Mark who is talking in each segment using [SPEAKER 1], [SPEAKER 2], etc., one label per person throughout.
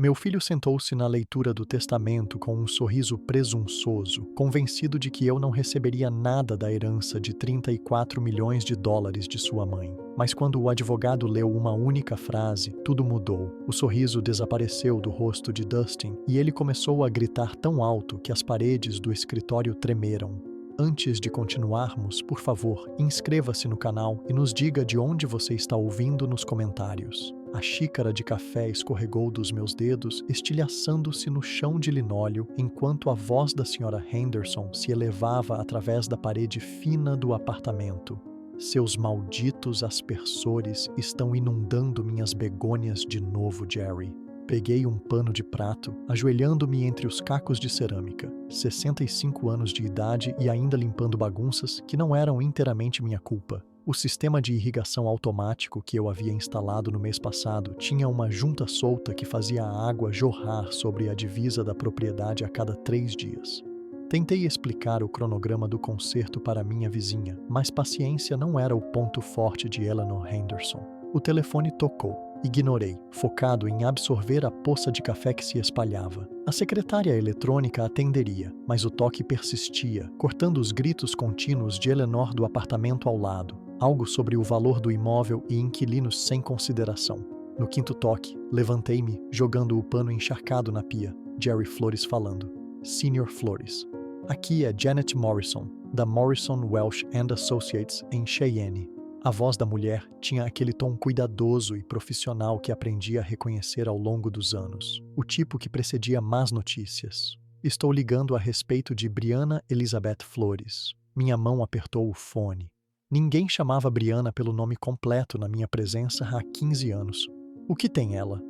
[SPEAKER 1] Meu filho sentou-se na leitura do testamento com um sorriso presunçoso, convencido de que eu não receberia nada da herança de 34 milhões de dólares de sua mãe. Mas quando o advogado leu uma única frase, tudo mudou. O sorriso desapareceu do rosto de Dustin e ele começou a gritar tão alto que as paredes do escritório tremeram. Antes de continuarmos, por favor, inscreva-se no canal e nos diga de onde você está ouvindo nos comentários. A xícara de café escorregou dos meus dedos, estilhaçando-se no chão de linóleo, enquanto a voz da Sra. Henderson se elevava através da parede fina do apartamento. Seus malditos aspersores estão inundando minhas begônias de novo, Jerry. Peguei um pano de prato, ajoelhando-me entre os cacos de cerâmica, 65 anos de idade e ainda limpando bagunças que não eram inteiramente minha culpa. O sistema de irrigação automático que eu havia instalado no mês passado tinha uma junta solta que fazia a água jorrar sobre a divisa da propriedade a cada 3 dias. Tentei explicar o cronograma do concerto para minha vizinha, mas paciência não era o ponto forte de Eleanor Henderson. O telefone tocou. Ignorei, focado em absorver a poça de café que se espalhava. A secretária eletrônica atenderia, mas o toque persistia, cortando os gritos contínuos de Eleanor do apartamento ao lado. Algo sobre o valor do imóvel e inquilinos sem consideração. No quinto toque, levantei-me, jogando o pano encharcado na pia. Jerry Flores falando. Sr. Flores. Aqui é Janet Morrison, da Morrison Welsh and Associates, em Cheyenne. A voz da mulher tinha aquele tom cuidadoso e profissional que aprendi a reconhecer ao longo dos anos. O tipo que precedia más notícias. Estou ligando a respeito de Brianna Elizabeth Flores. Minha mão apertou o fone. Ninguém chamava Brianna pelo nome completo na minha presença há 15 anos. O que tem ela?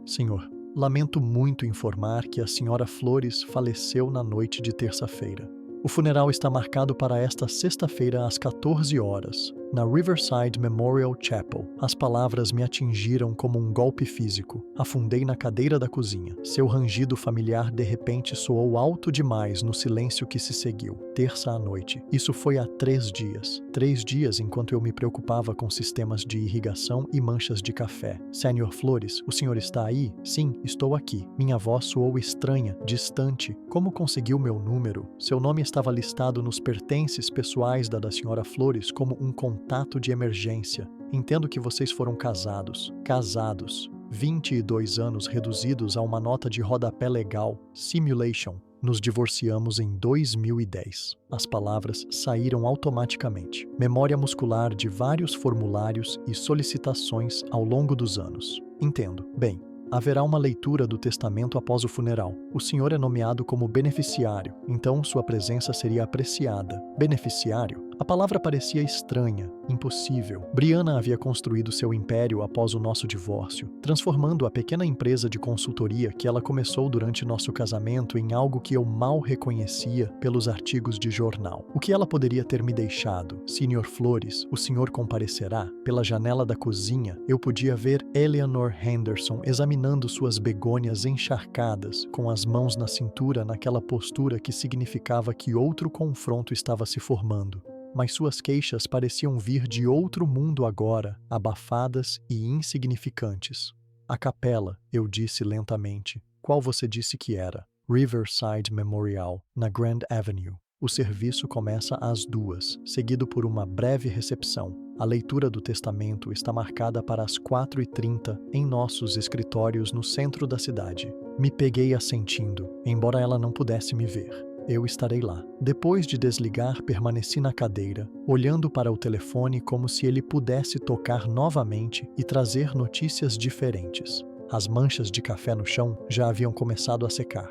[SPEAKER 1] Senhor, lamento muito informar que a senhora Flores faleceu na noite de terça-feira. O funeral está marcado para esta sexta-feira às 14 horas, na Riverside Memorial Chapel. As palavras me atingiram como um golpe físico. Afundei na cadeira da cozinha. Seu rangido familiar de repente soou alto demais no silêncio que se seguiu. Terça à noite. Isso foi há 3 dias. 3 dias enquanto eu me preocupava com sistemas de irrigação e manchas de café. Sr. Flores, o senhor está aí? Sim, estou aqui. Minha voz soou estranha, distante. Como conseguiu meu número? Seu nome estava listado nos pertences pessoais da Sra. Flores como um contato de emergência. Entendo que vocês foram casados. 22 anos reduzidos a uma nota de rodapé legal. Simulation. Nos divorciamos em 2010. As palavras saíram automaticamente. Memória muscular de vários formulários e solicitações ao longo dos anos. Entendo. Bem, haverá uma leitura do testamento após o funeral. O senhor é nomeado como beneficiário, então sua presença seria apreciada. Beneficiário? A palavra parecia estranha, impossível. Brianna havia construído seu império após o nosso divórcio, transformando a pequena empresa de consultoria que ela começou durante nosso casamento em algo que eu mal reconhecia pelos artigos de jornal. O que ela poderia ter me deixado? Sr. Flores, o senhor comparecerá? Pela janela da cozinha, eu podia ver Eleanor Henderson examinando suas begônias encharcadas, com as mãos na cintura naquela postura que significava que outro confronto estava se formando. Mas suas queixas pareciam vir de outro mundo agora, abafadas e insignificantes. A capela, eu disse lentamente. Qual você disse que era? Riverside Memorial, na Grand Avenue. O serviço começa às 2, seguido por uma breve recepção. A leitura do testamento está marcada para as 4h30 em nossos escritórios no centro da cidade. Me peguei assentindo, embora ela não pudesse me ver. Eu estarei lá. Depois de desligar, permaneci na cadeira, olhando para o telefone como se ele pudesse tocar novamente e trazer notícias diferentes. As manchas de café no chão já haviam começado a secar.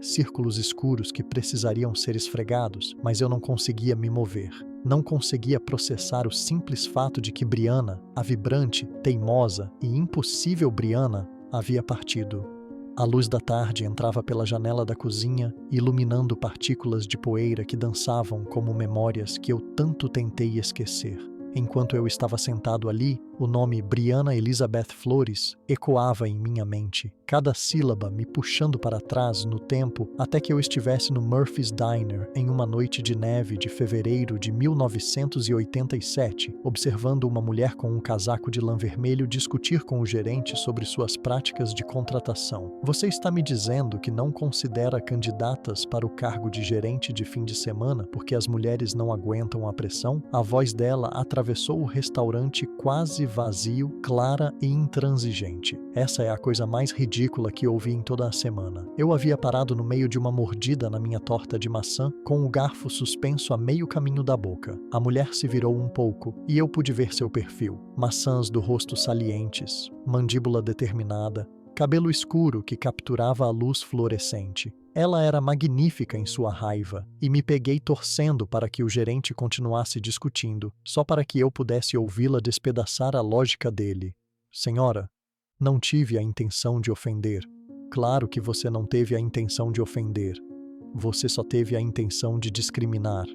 [SPEAKER 1] Círculos escuros que precisariam ser esfregados, mas eu não conseguia me mover. Não conseguia processar o simples fato de que Brianna, a vibrante, teimosa e impossível Brianna, havia partido. A luz da tarde entrava pela janela da cozinha, iluminando partículas de poeira que dançavam como memórias que eu tanto tentei esquecer. Enquanto eu estava sentado ali, o nome Brianna Elizabeth Flores ecoava em minha mente, cada sílaba me puxando para trás no tempo até que eu estivesse no Murphy's Diner em uma noite de neve de fevereiro de 1987, observando uma mulher com um casaco de lã vermelho discutir com o gerente sobre suas práticas de contratação. Você está me dizendo que não considera candidatas para o cargo de gerente de fim de semana porque as mulheres não aguentam a pressão? A voz dela atravessou o restaurante quase vazio, clara e intransigente. Essa é a coisa mais ridícula que ouvi em toda a semana. Eu havia parado no meio de uma mordida na minha torta de maçã, com o garfo suspenso a meio caminho da boca. A mulher se virou um pouco, e eu pude ver seu perfil. Maçãs do rosto salientes, mandíbula determinada, cabelo escuro que capturava a luz fluorescente. Ela era magnífica em sua raiva, e me peguei torcendo para que o gerente continuasse discutindo, só para que eu pudesse ouvi-la despedaçar a lógica dele. Senhora, não tive a intenção de ofender. Claro que você não teve a intenção de ofender. Você só teve a intenção de discriminar.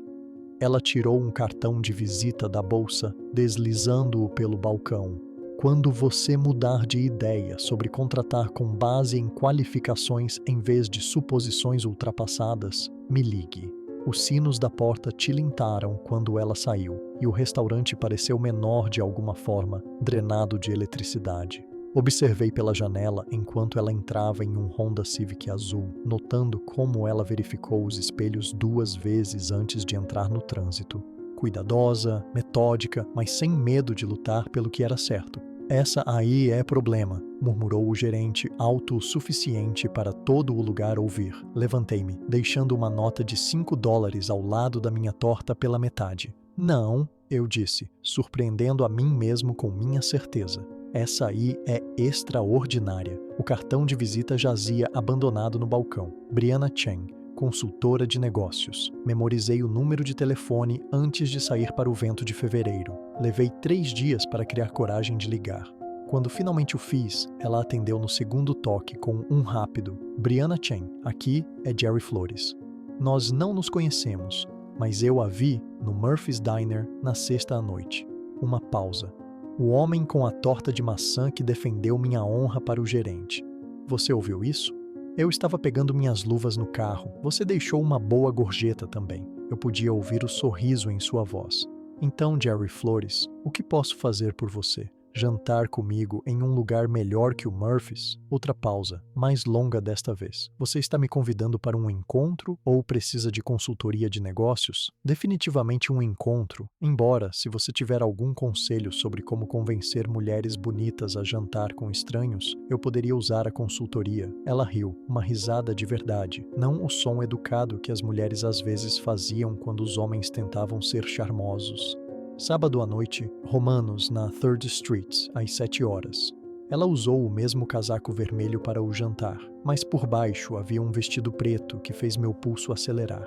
[SPEAKER 1] Ela tirou um cartão de visita da bolsa, deslizando-o pelo balcão. Quando você mudar de ideia sobre contratar com base em qualificações em vez de suposições ultrapassadas, me ligue. Os sinos da porta tilintaram quando ela saiu, e o restaurante pareceu menor de alguma forma, drenado de eletricidade. Observei pela janela enquanto ela entrava em um Honda Civic azul, notando como ela verificou os espelhos 2 vezes antes de entrar no trânsito. Cuidadosa, metódica, mas sem medo de lutar pelo que era certo. Essa aí é problema, murmurou o gerente alto o suficiente para todo o lugar ouvir. Levantei-me, deixando uma nota de $5 ao lado da minha torta pela metade. Não, eu disse, surpreendendo a mim mesmo com minha certeza. Essa aí é extraordinária. O cartão de visita jazia abandonado no balcão. Brianna Chen, consultora de negócios. Memorizei o número de telefone antes de sair para o vento de fevereiro. Levei 3 dias para criar coragem de ligar. Quando finalmente o fiz, ela atendeu no segundo toque com um rápido. Brianna Chen, aqui é Jerry Flores. Nós não nos conhecemos, mas eu a vi no Murphy's Diner na sexta à noite. Uma pausa. O homem com a torta de maçã que defendeu minha honra para o gerente. Você ouviu isso? Eu estava pegando minhas luvas no carro. Você deixou uma boa gorjeta também. Eu podia ouvir o sorriso em sua voz. Então, Jerry Flores, o que posso fazer por você? Jantar comigo em um lugar melhor que o Murphy's? Outra pausa, mais longa desta vez. Você está me convidando para um encontro ou precisa de consultoria de negócios? Definitivamente um encontro, embora, se você tiver algum conselho sobre como convencer mulheres bonitas a jantar com estranhos, eu poderia usar a consultoria. Ela riu, uma risada de verdade, não o som educado que as mulheres às vezes faziam quando os homens tentavam ser charmosos. Sábado à noite, Romanos, na 3rd Street, às 7 horas. Ela usou o mesmo casaco vermelho para o jantar, mas por baixo havia um vestido preto que fez meu pulso acelerar.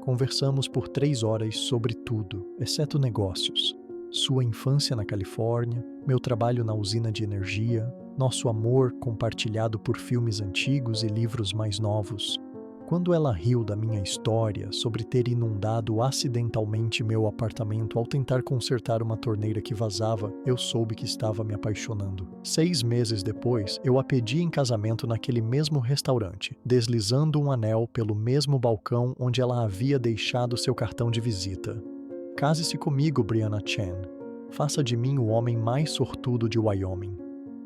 [SPEAKER 1] Conversamos por 3 horas sobre tudo, exceto negócios. Sua infância na Califórnia, meu trabalho na usina de energia, nosso amor compartilhado por filmes antigos e livros mais novos. Quando ela riu da minha história sobre ter inundado acidentalmente meu apartamento ao tentar consertar uma torneira que vazava, eu soube que estava me apaixonando. 6 meses depois, eu a pedi em casamento naquele mesmo restaurante, deslizando um anel pelo mesmo balcão onde ela havia deixado seu cartão de visita. Case-se comigo, Brianna Chen. Faça de mim o homem mais sortudo de Wyoming.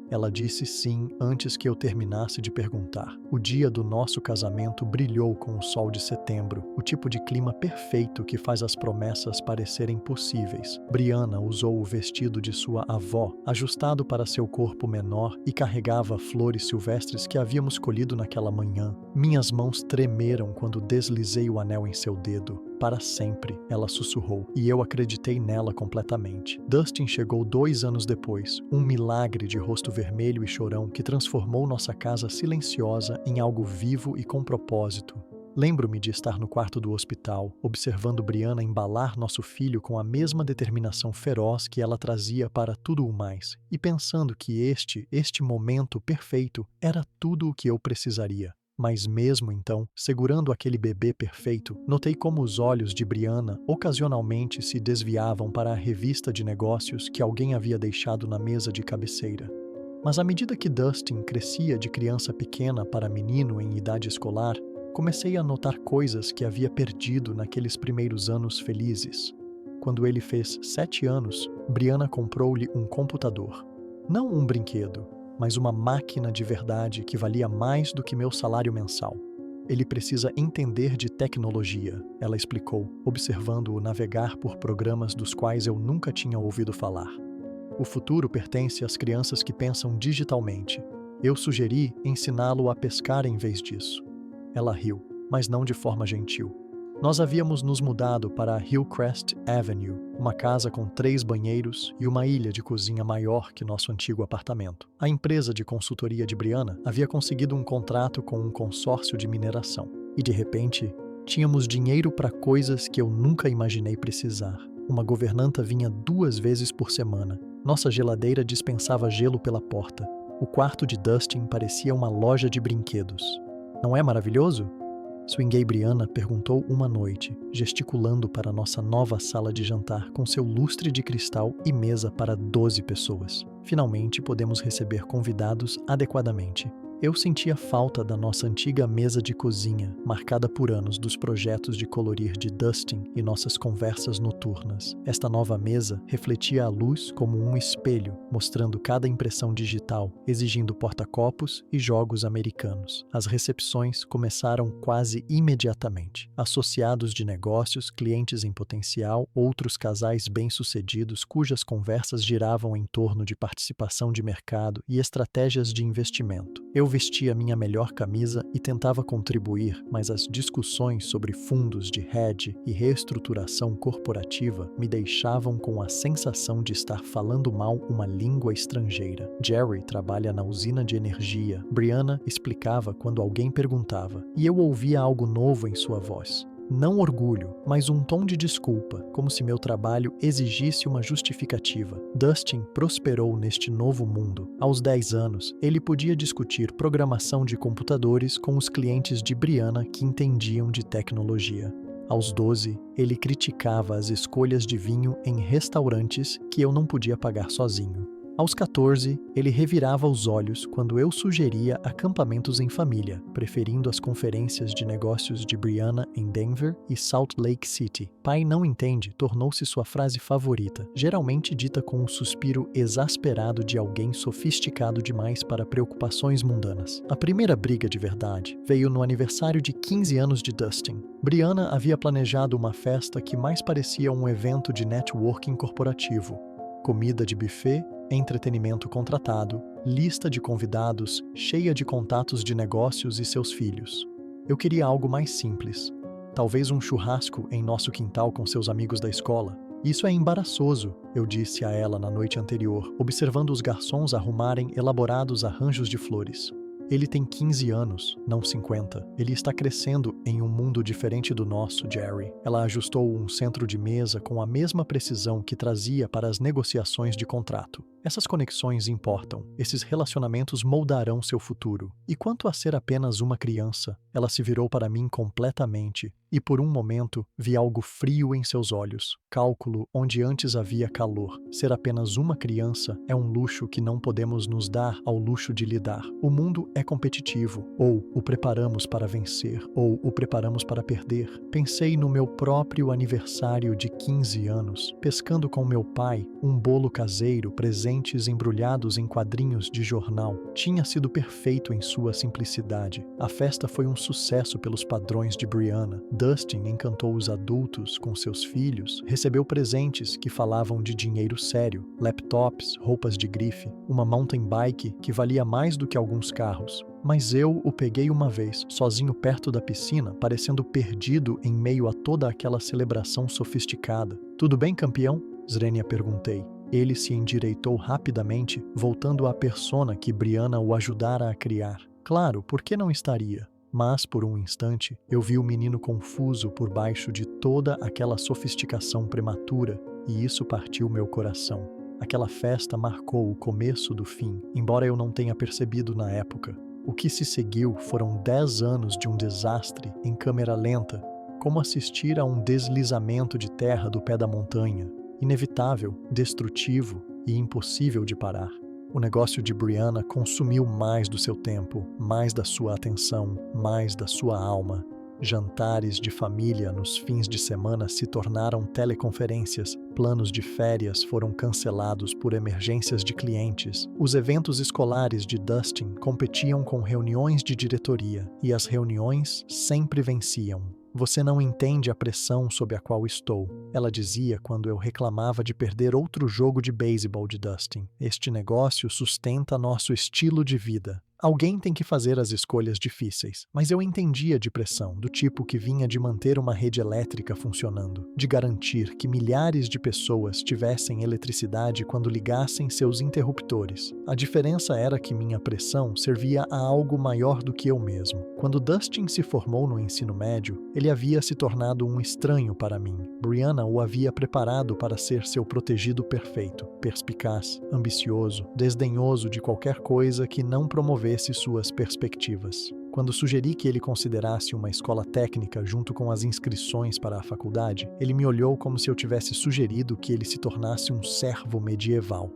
[SPEAKER 1] Ela disse sim antes que eu terminasse de perguntar. O dia do nosso casamento brilhou com o sol de setembro, o tipo de clima perfeito que faz as promessas parecerem possíveis. Brianna usou o vestido de sua avó, ajustado para seu corpo menor, e carregava flores silvestres que havíamos colhido naquela manhã. Minhas mãos tremeram quando deslizei o anel em seu dedo. Para sempre, ela sussurrou, e eu acreditei nela completamente. Dustin chegou 2 anos depois, um milagre de rosto vermelho e chorão que transformou nossa casa silenciosa em algo vivo e com propósito. Lembro-me de estar no quarto do hospital, observando Brianna embalar nosso filho com a mesma determinação feroz que ela trazia para tudo o mais, e pensando que este momento perfeito era tudo o que eu precisaria. Mas mesmo então, segurando aquele bebê perfeito, notei como os olhos de Brianna ocasionalmente se desviavam para a revista de negócios que alguém havia deixado na mesa de cabeceira. Mas à medida que Dustin crescia de criança pequena para menino em idade escolar, comecei a notar coisas que havia perdido naqueles primeiros anos felizes. Quando ele fez 7 anos, Brianna comprou-lhe um computador. Não um brinquedo, mas uma máquina de verdade que valia mais do que meu salário mensal. Ele precisa entender de tecnologia, ela explicou, observando-o navegar por programas dos quais eu nunca tinha ouvido falar. O futuro pertence às crianças que pensam digitalmente. Eu sugeri ensiná-lo a pescar em vez disso. Ela riu, mas não de forma gentil. Nós havíamos nos mudado para Hillcrest Avenue, uma casa com 3 banheiros e uma ilha de cozinha maior que nosso antigo apartamento. A empresa de consultoria de Brianna havia conseguido um contrato com um consórcio de mineração. E de repente, tínhamos dinheiro para coisas que eu nunca imaginei precisar. Uma governanta vinha 2 vezes por semana. Nossa geladeira dispensava gelo pela porta. O quarto de Dustin parecia uma loja de brinquedos. Não é maravilhoso? Swinguei Brianna perguntou uma noite, gesticulando para nossa nova sala de jantar com seu lustre de cristal e mesa para 12 pessoas. Finalmente podemos receber convidados adequadamente. Eu sentia falta da nossa antiga mesa de cozinha, marcada por anos dos projetos de colorir de Dustin e nossas conversas noturnas. Esta nova mesa refletia a luz como um espelho, mostrando cada impressão digital, exigindo porta-copos e jogos americanos. As recepções começaram quase imediatamente. Associados de negócios, clientes em potencial, outros casais bem-sucedidos cujas conversas giravam em torno de participação de mercado e estratégias de investimento. Eu vestia minha melhor camisa e tentava contribuir, mas as discussões sobre fundos de hedge e reestruturação corporativa me deixavam com a sensação de estar falando mal uma língua estrangeira. Jerry trabalha na usina de energia. Brianna explicava quando alguém perguntava, e eu ouvia algo novo em sua voz. Não orgulho, mas um tom de desculpa, como se meu trabalho exigisse uma justificativa. Dustin prosperou neste novo mundo. Aos 10 anos, ele podia discutir programação de computadores com os clientes de Brianna que entendiam de tecnologia. Aos 12, ele criticava as escolhas de vinho em restaurantes que eu não podia pagar sozinho. Aos 14, ele revirava os olhos quando eu sugeria acampamentos em família, preferindo as conferências de negócios de Brianna em Denver e Salt Lake City. Pai não entende tornou-se sua frase favorita, geralmente dita com um suspiro exasperado de alguém sofisticado demais para preocupações mundanas. A primeira briga de verdade veio no aniversário de 15 anos de Dustin. Brianna havia planejado uma festa que mais parecia um evento de networking corporativo. Comida de buffet, entretenimento contratado, lista de convidados cheia de contatos de negócios e seus filhos. Eu queria algo mais simples. Talvez um churrasco em nosso quintal com seus amigos da escola. Isso é embaraçoso, eu disse a ela na noite anterior, observando os garçons arrumarem elaborados arranjos de flores. Ele tem 15 anos, não 50. Ele está crescendo em um mundo diferente do nosso, Jerry. Ela ajustou um centro de mesa com a mesma precisão que trazia para as negociações de contrato. Essas conexões importam. Esses relacionamentos moldarão seu futuro. E quanto a ser apenas uma criança, ela se virou para mim completamente. E por um momento, vi algo frio em seus olhos. Cálculo onde antes havia calor. Ser apenas uma criança é um luxo que não podemos nos dar ao luxo de lidar. O mundo é competitivo. Ou o preparamos para vencer, ou o preparamos para perder. Pensei no meu próprio aniversário de 15 anos, pescando com meu pai um bolo caseiro presentes embrulhados em quadrinhos de jornal. Tinha sido perfeito em sua simplicidade. A festa foi um sucesso pelos padrões de Brianna. Dustin encantou os adultos com seus filhos, recebeu presentes que falavam de dinheiro sério, laptops, roupas de grife, uma mountain bike que valia mais do que alguns carros. Mas eu o peguei uma vez, sozinho perto da piscina, parecendo perdido em meio a toda aquela celebração sofisticada. "Tudo bem, campeão?" Zrenia perguntei. Ele se endireitou rapidamente, voltando à persona que Brianna o ajudara a criar. Claro, por que não estaria? Mas, por um instante, eu vi o menino confuso por baixo de toda aquela sofisticação prematura, e isso partiu meu coração. Aquela festa marcou o começo do fim, embora eu não tenha percebido na época. O que se seguiu foram 10 anos de um desastre em câmera lenta, como assistir a um deslizamento de terra do pé da montanha, inevitável, destrutivo e impossível de parar. O negócio de Brianna consumiu mais do seu tempo, mais da sua atenção, mais da sua alma. Jantares de família nos fins de semana se tornaram teleconferências, planos de férias foram cancelados por emergências de clientes, os eventos escolares de Dustin competiam com reuniões de diretoria, e as reuniões sempre venciam. Você não entende a pressão sob a qual estou, ela dizia quando eu reclamava de perder outro jogo de beisebol de Dustin. Este negócio sustenta nosso estilo de vida. Alguém tem que fazer as escolhas difíceis, mas eu entendia de pressão, do tipo que vinha de manter uma rede elétrica funcionando, de garantir que milhares de pessoas tivessem eletricidade quando ligassem seus interruptores. A diferença era que minha pressão servia a algo maior do que eu mesmo. Quando Dustin se formou no ensino médio, ele havia se tornado um estranho para mim. Brianna o havia preparado para ser seu protegido perfeito, perspicaz, ambicioso, desdenhoso de qualquer coisa que não promovesse suas perspectivas. Quando sugeri que ele considerasse uma escola técnica junto com as inscrições para a faculdade, ele me olhou como se eu tivesse sugerido que ele se tornasse um servo medieval.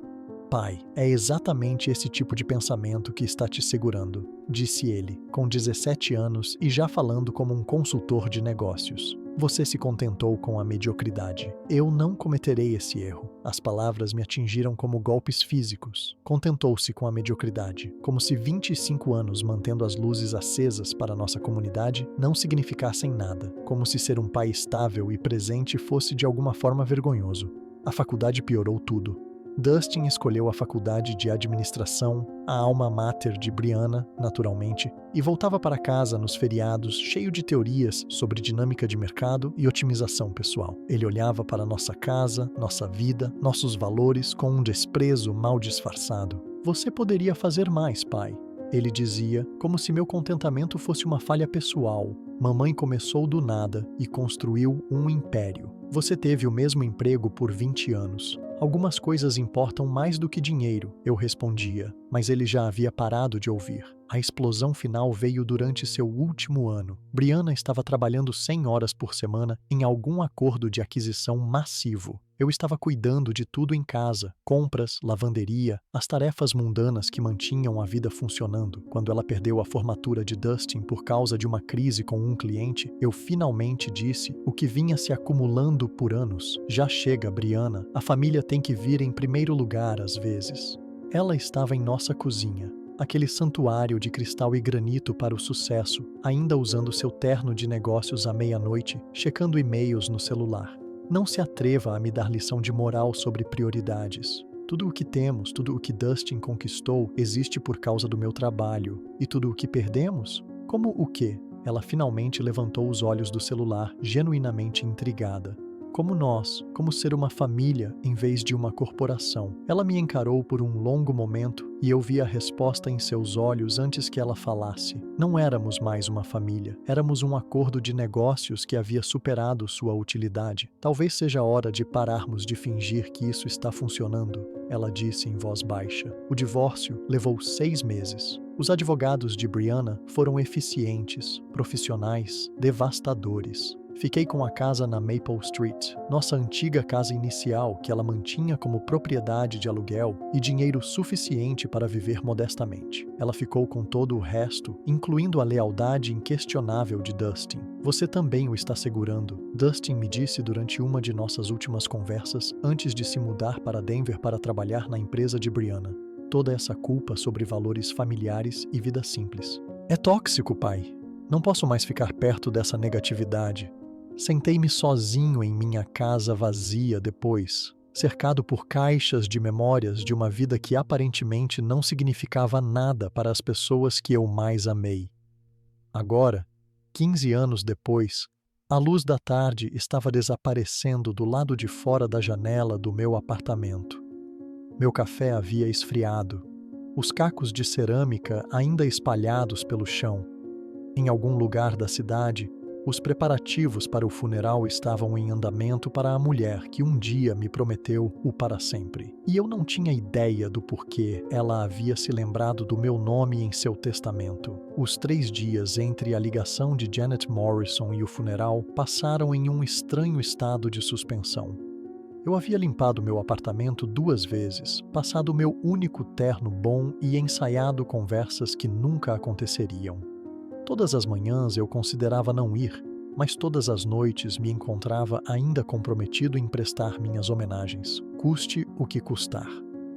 [SPEAKER 1] Pai, é exatamente esse tipo de pensamento que está te segurando, disse ele, com 17 anos e já falando como um consultor de negócios. Você se contentou com a mediocridade. Eu não cometerei esse erro. As palavras me atingiram como golpes físicos. Contentou-se com a mediocridade, como se 25 anos mantendo as luzes acesas para nossa comunidade não significassem nada, como se ser um pai estável e presente fosse de alguma forma vergonhoso. A faculdade piorou tudo. Dustin escolheu a faculdade de administração, a alma mater de Brianna, naturalmente, e voltava para casa nos feriados cheio de teorias sobre dinâmica de mercado e otimização pessoal. Ele olhava para nossa casa, nossa vida, nossos valores com um desprezo mal disfarçado. Você poderia fazer mais, pai. Ele dizia, como se meu contentamento fosse uma falha pessoal. Mamãe começou do nada e construiu um império. Você teve o mesmo emprego por 20 anos. Algumas coisas importam mais do que dinheiro, eu respondia, mas ele já havia parado de ouvir. A explosão final veio durante seu último ano. Brianna estava trabalhando 100 horas por semana em algum acordo de aquisição massivo. Eu estava cuidando de tudo em casa, compras, lavanderia, as tarefas mundanas que mantinham a vida funcionando. Quando ela perdeu a formatura de Dustin por causa de uma crise com um cliente, eu finalmente disse o que vinha se acumulando por anos. Já chega, Brianna, a família tem que vir em primeiro lugar às vezes. Ela estava em nossa cozinha, aquele santuário de cristal e granito para o sucesso, ainda usando seu terno de negócios à meia-noite, checando e-mails no celular. Não se atreva a me dar lição de moral sobre prioridades. Tudo o que temos, tudo o que Dustin conquistou, existe por causa do meu trabalho. E tudo o que perdemos? Como o quê? Ela finalmente levantou os olhos do celular, genuinamente intrigada. Como nós, como ser uma família em vez de uma corporação. Ela me encarou por um longo momento e eu vi a resposta em seus olhos antes que ela falasse. Não éramos mais uma família, éramos um acordo de negócios que havia superado sua utilidade. Talvez seja hora de pararmos de fingir que isso está funcionando, ela disse em voz baixa. O divórcio levou 6 meses. Os advogados de Brianna foram eficientes, profissionais, devastadores. Fiquei com a casa na Maple Street, nossa antiga casa inicial que ela mantinha como propriedade de aluguel e dinheiro suficiente para viver modestamente. Ela ficou com todo o resto, incluindo a lealdade inquestionável de Dustin. Você também o está segurando, Dustin me disse durante uma de nossas últimas conversas antes de se mudar para Denver para trabalhar na empresa de Brianna. Toda essa culpa sobre valores familiares e vida simples. É tóxico, pai. Não posso mais ficar perto dessa negatividade. Sentei-me sozinho em minha casa vazia depois, cercado por caixas de memórias de uma vida que aparentemente não significava nada para as pessoas que eu mais amei. Agora, 15 anos depois, a luz da tarde estava desaparecendo do lado de fora da janela do meu apartamento. Meu café havia esfriado, os cacos de cerâmica ainda espalhados pelo chão. Em algum lugar da cidade, Os preparativos para o funeral estavam em andamento para a mulher que um dia me prometeu o para sempre. E eu não tinha ideia do porquê ela havia se lembrado do meu nome em seu testamento. Os 3 dias entre a ligação de Janet Morrison e o funeral passaram em um estranho estado de suspensão. Eu havia limpado meu apartamento 2 vezes, passado meu único terno bom e ensaiado conversas que nunca aconteceriam. Todas as manhãs eu considerava não ir, mas todas as noites me encontrava ainda comprometido em prestar minhas homenagens, custe o que custar.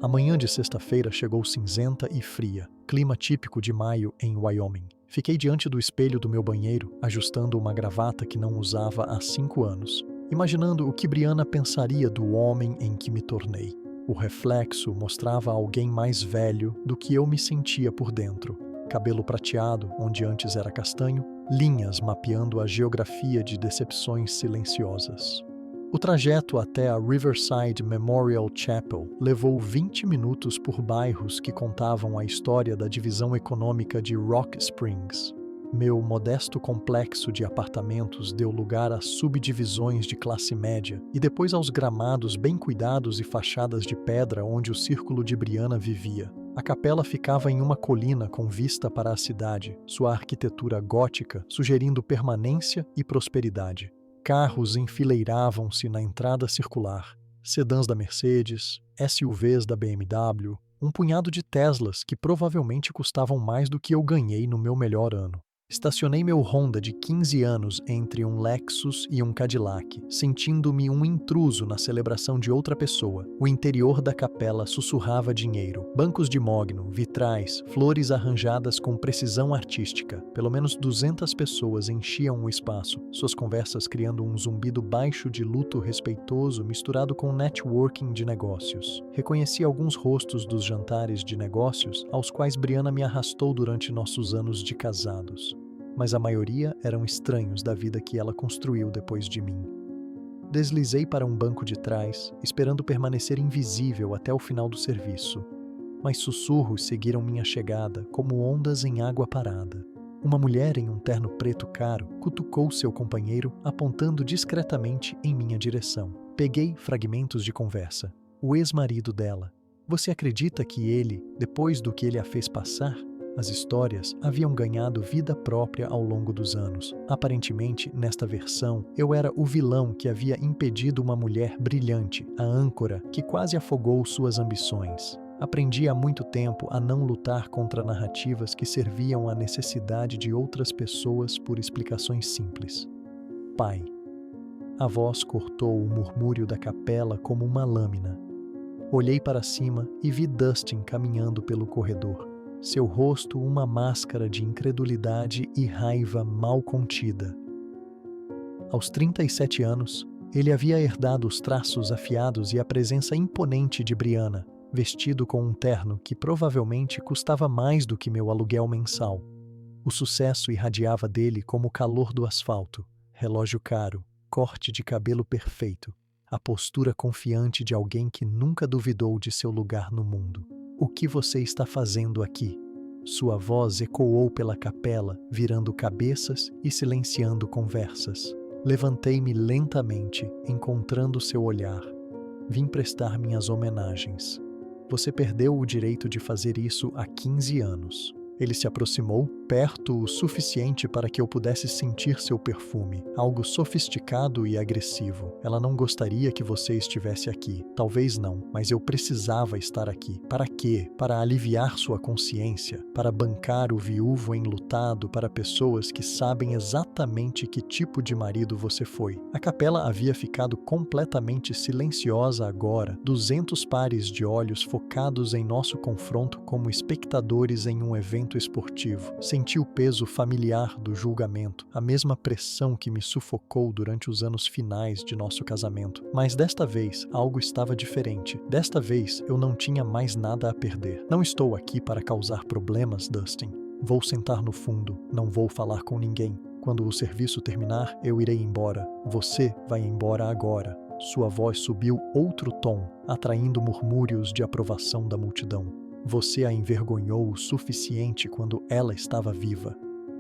[SPEAKER 1] A manhã de sexta-feira chegou cinzenta e fria, clima típico de maio em Wyoming. Fiquei diante do espelho do meu banheiro, ajustando uma gravata que não usava há 5 anos, imaginando o que Brianna pensaria do homem em que me tornei. O reflexo mostrava alguém mais velho do que eu me sentia por dentro. Cabelo prateado, onde antes era castanho, linhas mapeando a geografia de decepções silenciosas. O trajeto até a Riverside Memorial Chapel levou 20 minutos por bairros que contavam a história da divisão econômica de Rock Springs. Meu modesto complexo de apartamentos deu lugar a subdivisões de classe média e depois aos gramados bem cuidados e fachadas de pedra onde o círculo de Brianna vivia. A capela ficava em uma colina com vista para a cidade, sua arquitetura gótica sugerindo permanência e prosperidade. Carros enfileiravam-se na entrada circular, sedãs da Mercedes, SUVs da BMW, um punhado de Teslas que provavelmente custavam mais do que eu ganhei no meu melhor ano. Estacionei meu Honda de 15 anos entre um Lexus e um Cadillac, sentindo-me um intruso na celebração de outra pessoa. O interior da capela sussurrava dinheiro. Bancos de mogno, vitrais, flores arranjadas com precisão artística. Pelo menos 200 pessoas enchiam o espaço, suas conversas criando um zumbido baixo de luto respeitoso misturado com networking de negócios. Reconheci alguns rostos dos jantares de negócios aos quais Brianna me arrastou durante nossos anos de casados. Mas a maioria eram estranhos da vida que ela construiu depois de mim. Deslizei para um banco de trás, esperando permanecer invisível até o final do serviço. Mas sussurros seguiram minha chegada, como ondas em água parada. Uma mulher em um terno preto caro cutucou seu companheiro, apontando discretamente em minha direção. Peguei fragmentos de conversa. O ex-marido dela. Você acredita que ele, depois do que ele a fez passar? As histórias haviam ganhado vida própria ao longo dos anos. Aparentemente, nesta versão, eu era o vilão que havia impedido uma mulher brilhante, a âncora que quase afogou suas ambições. Aprendi há muito tempo a não lutar contra narrativas que serviam à necessidade de outras pessoas por explicações simples. Pai. A voz cortou o murmúrio da capela como uma lâmina. Olhei para cima e vi Dustin caminhando pelo corredor. Seu rosto uma máscara de incredulidade e raiva mal contida. Aos 37 anos, ele havia herdado os traços afiados e a presença imponente de Brianna, vestido com um terno que provavelmente custava mais do que meu aluguel mensal. O sucesso irradiava dele como o calor do asfalto, relógio caro, corte de cabelo perfeito, a postura confiante de alguém que nunca duvidou de seu lugar no mundo. O que você está fazendo aqui? Sua voz ecoou pela capela, virando cabeças e silenciando conversas. Levantei-me lentamente, encontrando seu olhar. Vim prestar minhas homenagens. Você perdeu o direito de fazer isso há 15 anos. Ele se aproximou, perto o suficiente para que eu pudesse sentir seu perfume, algo sofisticado e agressivo. Ela não gostaria que você estivesse aqui. Talvez não, mas eu precisava estar aqui. Para quê? Para aliviar sua consciência, para bancar o viúvo enlutado para pessoas que sabem exatamente que tipo de marido você foi. A capela havia ficado completamente silenciosa agora, 200 pares de olhos focados em nosso confronto como espectadores em um evento esportivo. Senti o peso familiar do julgamento, a mesma pressão que me sufocou durante os anos finais de nosso casamento. Mas desta vez, algo estava diferente. Desta vez, eu não tinha mais nada a perder. Não estou aqui para causar problemas, Dustin. Vou sentar no fundo, não vou falar com ninguém. Quando o serviço terminar, eu irei embora. Você vai embora agora. Sua voz subiu outro tom, atraindo murmúrios de aprovação da multidão. Você a envergonhou o suficiente quando ela estava viva.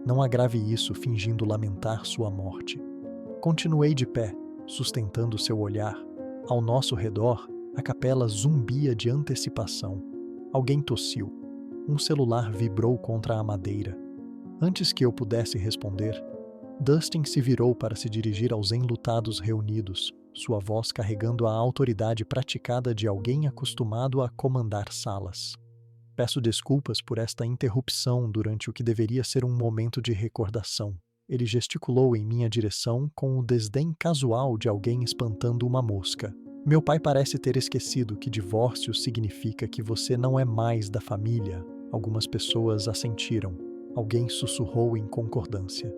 [SPEAKER 1] Não agrave isso fingindo lamentar sua morte. Continuei de pé, sustentando seu olhar. Ao nosso redor, a capela zumbia de antecipação. Alguém tossiu. Um celular vibrou contra a madeira. Antes que eu pudesse responder, Dustin se virou para se dirigir aos enlutados reunidos, sua voz carregando a autoridade praticada de alguém acostumado a comandar salas. Peço desculpas por esta interrupção durante o que deveria ser um momento de recordação. Ele gesticulou em minha direção com o desdém casual de alguém espantando uma mosca. Meu pai parece ter esquecido que divórcio significa que você não é mais da família. Algumas pessoas assentiram. Alguém sussurrou em concordância.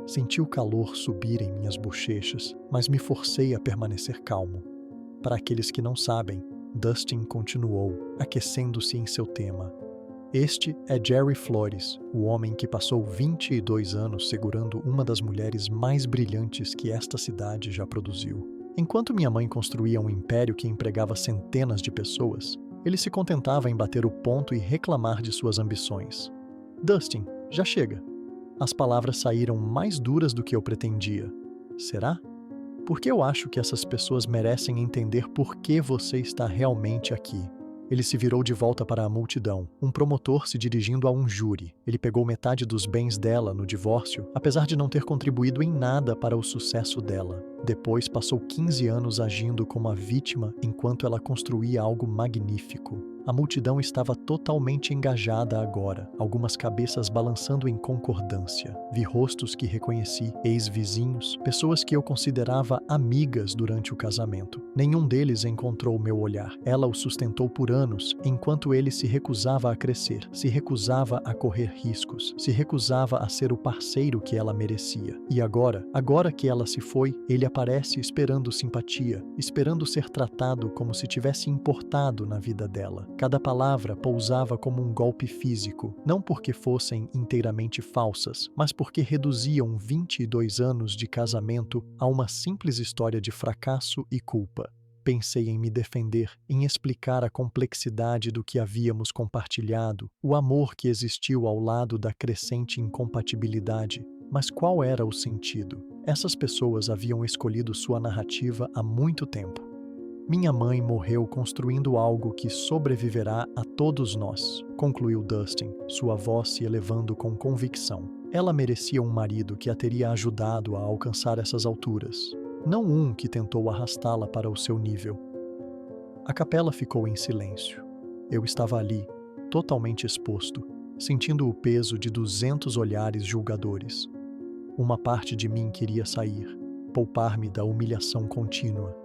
[SPEAKER 1] Senti o calor subir em minhas bochechas, mas me forcei a permanecer calmo. Para aqueles que não sabem, Dustin continuou, aquecendo-se em seu tema. Este é Jerry Flores, o homem que passou 22 anos segurando uma das mulheres mais brilhantes que esta cidade já produziu. Enquanto minha mãe construía um império que empregava centenas de pessoas, ele se contentava em bater o ponto e reclamar de suas ambições. Dustin, já chega. As palavras saíram mais duras do que eu pretendia. Será? Porque eu acho que essas pessoas merecem entender por que você está realmente aqui. Ele se virou de volta para a multidão, um promotor se dirigindo a um júri. Ele pegou metade dos bens dela no divórcio, apesar de não ter contribuído em nada para o sucesso dela. Depois passou 15 anos agindo como a vítima enquanto ela construía algo magnífico. A multidão estava totalmente engajada agora, algumas cabeças balançando em concordância. Vi rostos que reconheci, ex-vizinhos, pessoas que eu considerava amigas durante o casamento. Nenhum deles encontrou meu olhar. Ela o sustentou por anos, enquanto ele se recusava a crescer, se recusava a correr riscos, se recusava a ser o parceiro que ela merecia. E agora que ela se foi, ele aparece esperando simpatia, esperando ser tratado como se tivesse importado na vida dela. Cada palavra pousava como um golpe físico, não porque fossem inteiramente falsas, mas porque reduziam 22 anos de casamento a uma simples história de fracasso e culpa. Pensei em me defender, em explicar a complexidade do que havíamos compartilhado, o amor que existiu ao lado da crescente incompatibilidade. Mas qual era o sentido? Essas pessoas haviam escolhido sua narrativa há muito tempo. Minha mãe morreu construindo algo que sobreviverá a todos nós, concluiu Dustin, sua voz se elevando com convicção. Ela merecia um marido que a teria ajudado a alcançar essas alturas, não um que tentou arrastá-la para o seu nível. A capela ficou em silêncio. Eu estava ali, totalmente exposto, sentindo o peso de 200 olhares julgadores. Uma parte de mim queria sair, poupar-me da humilhação contínua.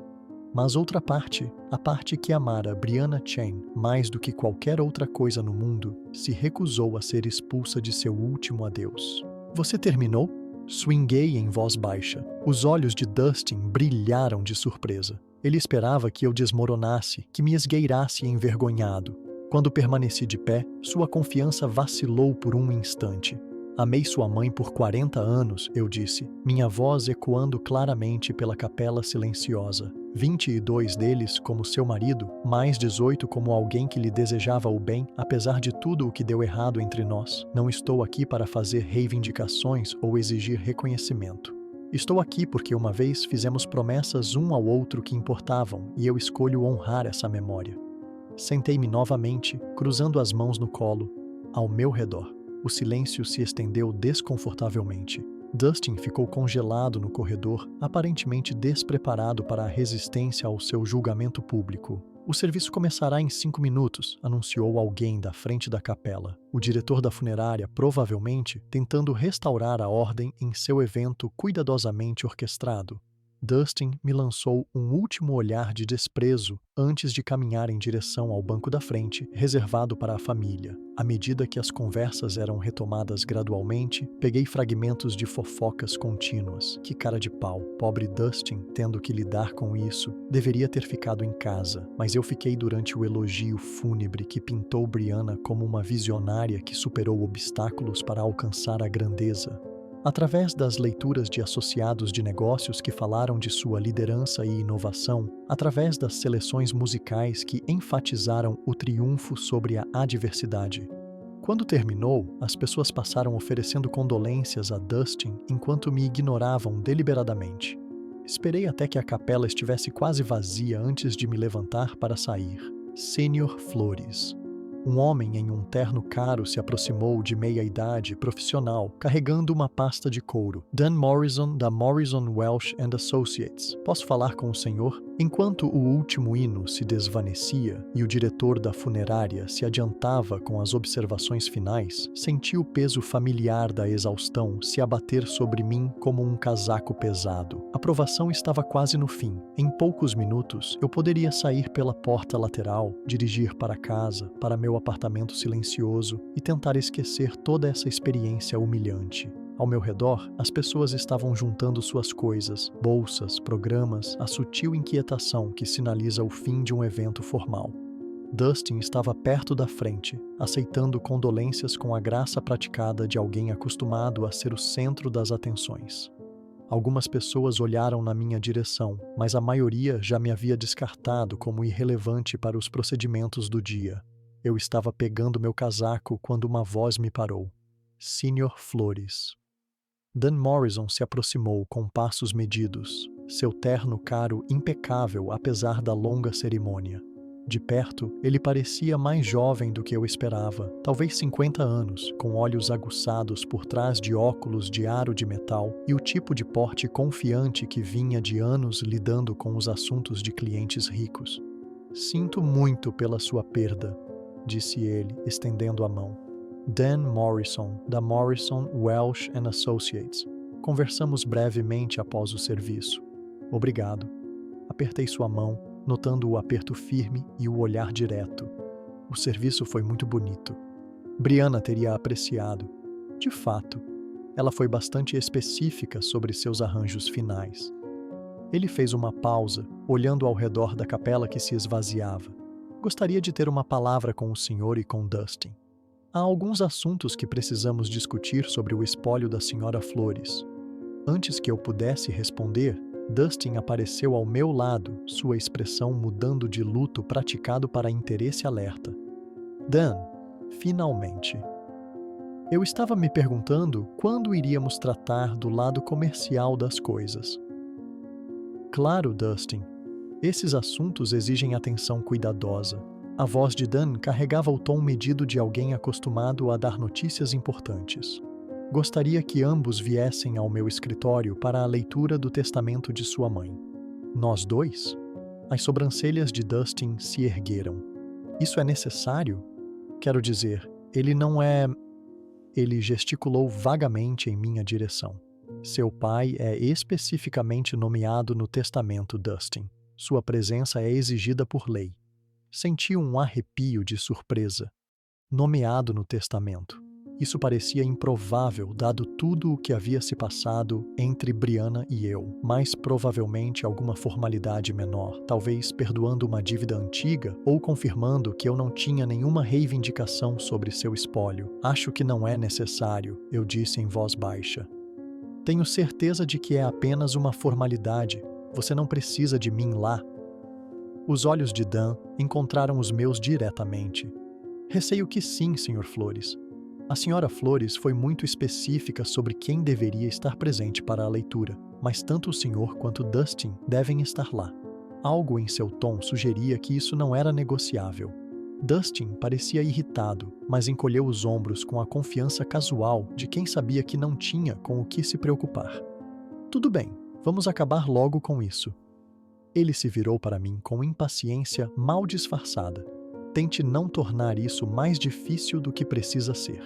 [SPEAKER 1] Mas outra parte, a parte que amara Brianna Chen mais do que qualquer outra coisa no mundo, se recusou a ser expulsa de seu último adeus. Você terminou? Swinguei em voz baixa. Os olhos de Dustin brilharam de surpresa. Ele esperava que eu desmoronasse, que me esgueirasse envergonhado. Quando permaneci de pé, sua confiança vacilou por um instante. Amei sua mãe por 40 anos, eu disse, minha voz ecoando claramente pela capela silenciosa. 22 deles como seu marido, mais 18 como alguém que lhe desejava o bem, apesar de tudo o que deu errado entre nós. Não estou aqui para fazer reivindicações ou exigir reconhecimento. Estou aqui porque uma vez fizemos promessas um ao outro que importavam e eu escolho honrar essa memória. Sentei-me novamente, cruzando as mãos no colo, ao meu redor. O silêncio se estendeu desconfortavelmente. Dustin ficou congelado no corredor, aparentemente despreparado para a resistência ao seu julgamento público. O serviço começará em 5 minutos, anunciou alguém da frente da capela. O diretor da funerária, provavelmente, tentando restaurar a ordem em seu evento cuidadosamente orquestrado. Dustin me lançou um último olhar de desprezo antes de caminhar em direção ao banco da frente, reservado para a família. À medida que as conversas eram retomadas gradualmente, peguei fragmentos de fofocas contínuas. Que cara de pau. Pobre Dustin, tendo que lidar com isso, deveria ter ficado em casa, mas eu fiquei durante o elogio fúnebre que pintou Brianna como uma visionária que superou obstáculos para alcançar a grandeza. Através das leituras de associados de negócios que falaram de sua liderança e inovação, através das seleções musicais que enfatizaram o triunfo sobre a adversidade. Quando terminou, as pessoas passaram oferecendo condolências a Dustin enquanto me ignoravam deliberadamente. Esperei até que a capela estivesse quase vazia antes de me levantar para sair. Sênior Flores. Um homem em um terno caro se aproximou de meia-idade, profissional, carregando uma pasta de couro. Dan Morrison, da Morrison Welsh and Associates. Posso falar com o senhor? Enquanto o último hino se desvanecia e o diretor da funerária se adiantava com as observações finais, senti o peso familiar da exaustão se abater sobre mim como um casaco pesado. A provação estava quase no fim. Em poucos minutos, eu poderia sair pela porta lateral, dirigir para casa, para meu apartamento silencioso e tentar esquecer toda essa experiência humilhante. Ao meu redor, as pessoas estavam juntando suas coisas, bolsas, programas, a sutil inquietação que sinaliza o fim de um evento formal. Dustin estava perto da frente, aceitando condolências com a graça praticada de alguém acostumado a ser o centro das atenções. Algumas pessoas olharam na minha direção, mas a maioria já me havia descartado como irrelevante para os procedimentos do dia. Eu estava pegando meu casaco quando uma voz me parou. Sênior Flores. Dan Morrison se aproximou com passos medidos, seu terno caro impecável apesar da longa cerimônia. De perto, ele parecia mais jovem do que eu esperava, talvez 50 anos, com olhos aguçados por trás de óculos de aro de metal e o tipo de porte confiante que vinha de anos lidando com os assuntos de clientes ricos. Sinto muito pela sua perda, disse ele, estendendo a mão. Dan Morrison, da Morrison Welsh and Associates. Conversamos brevemente após o serviço. Obrigado. Apertei sua mão, notando o aperto firme e o olhar direto. O serviço foi muito bonito. Brianna teria apreciado. De fato, ela foi bastante específica sobre seus arranjos finais. Ele fez uma pausa, olhando ao redor da capela que se esvaziava. Gostaria de ter uma palavra com o senhor e com Dustin. Há alguns assuntos que precisamos discutir sobre o espólio da senhora Flores. Antes que eu pudesse responder, Dustin apareceu ao meu lado, sua expressão mudando de luto praticado para interesse alerta. Dan, finalmente. Eu estava me perguntando quando iríamos tratar do lado comercial das coisas. Claro, Dustin. Esses assuntos exigem atenção cuidadosa. A voz de Dan carregava o tom medido de alguém acostumado a dar notícias importantes. Gostaria que ambos viessem ao meu escritório para a leitura do testamento de sua mãe. Nós dois? As sobrancelhas de Dustin se ergueram. Isso é necessário? Quero dizer, ele não é... Ele gesticulou vagamente em minha direção. Seu pai é especificamente nomeado no testamento, Dustin. Sua presença é exigida por lei. Senti um arrepio de surpresa. Nomeado no testamento. Isso parecia improvável, dado tudo o que havia se passado entre Brianna e eu. Mais provavelmente alguma formalidade menor, talvez perdoando uma dívida antiga ou confirmando que eu não tinha nenhuma reivindicação sobre seu espólio. Acho que não é necessário, eu disse em voz baixa. Tenho certeza de que é apenas uma formalidade. Você não precisa de mim lá. Os olhos de Dan encontraram os meus diretamente. Receio que sim, Sr. Flores. A Sra. Flores foi muito específica sobre quem deveria estar presente para a leitura, mas tanto o senhor quanto Dustin devem estar lá. Algo em seu tom sugeria que isso não era negociável. Dustin parecia irritado, mas encolheu os ombros com a confiança casual de quem sabia que não tinha com o que se preocupar. Tudo bem, vamos acabar logo com isso. Ele se virou para mim com impaciência mal disfarçada. Tente não tornar isso mais difícil do que precisa ser.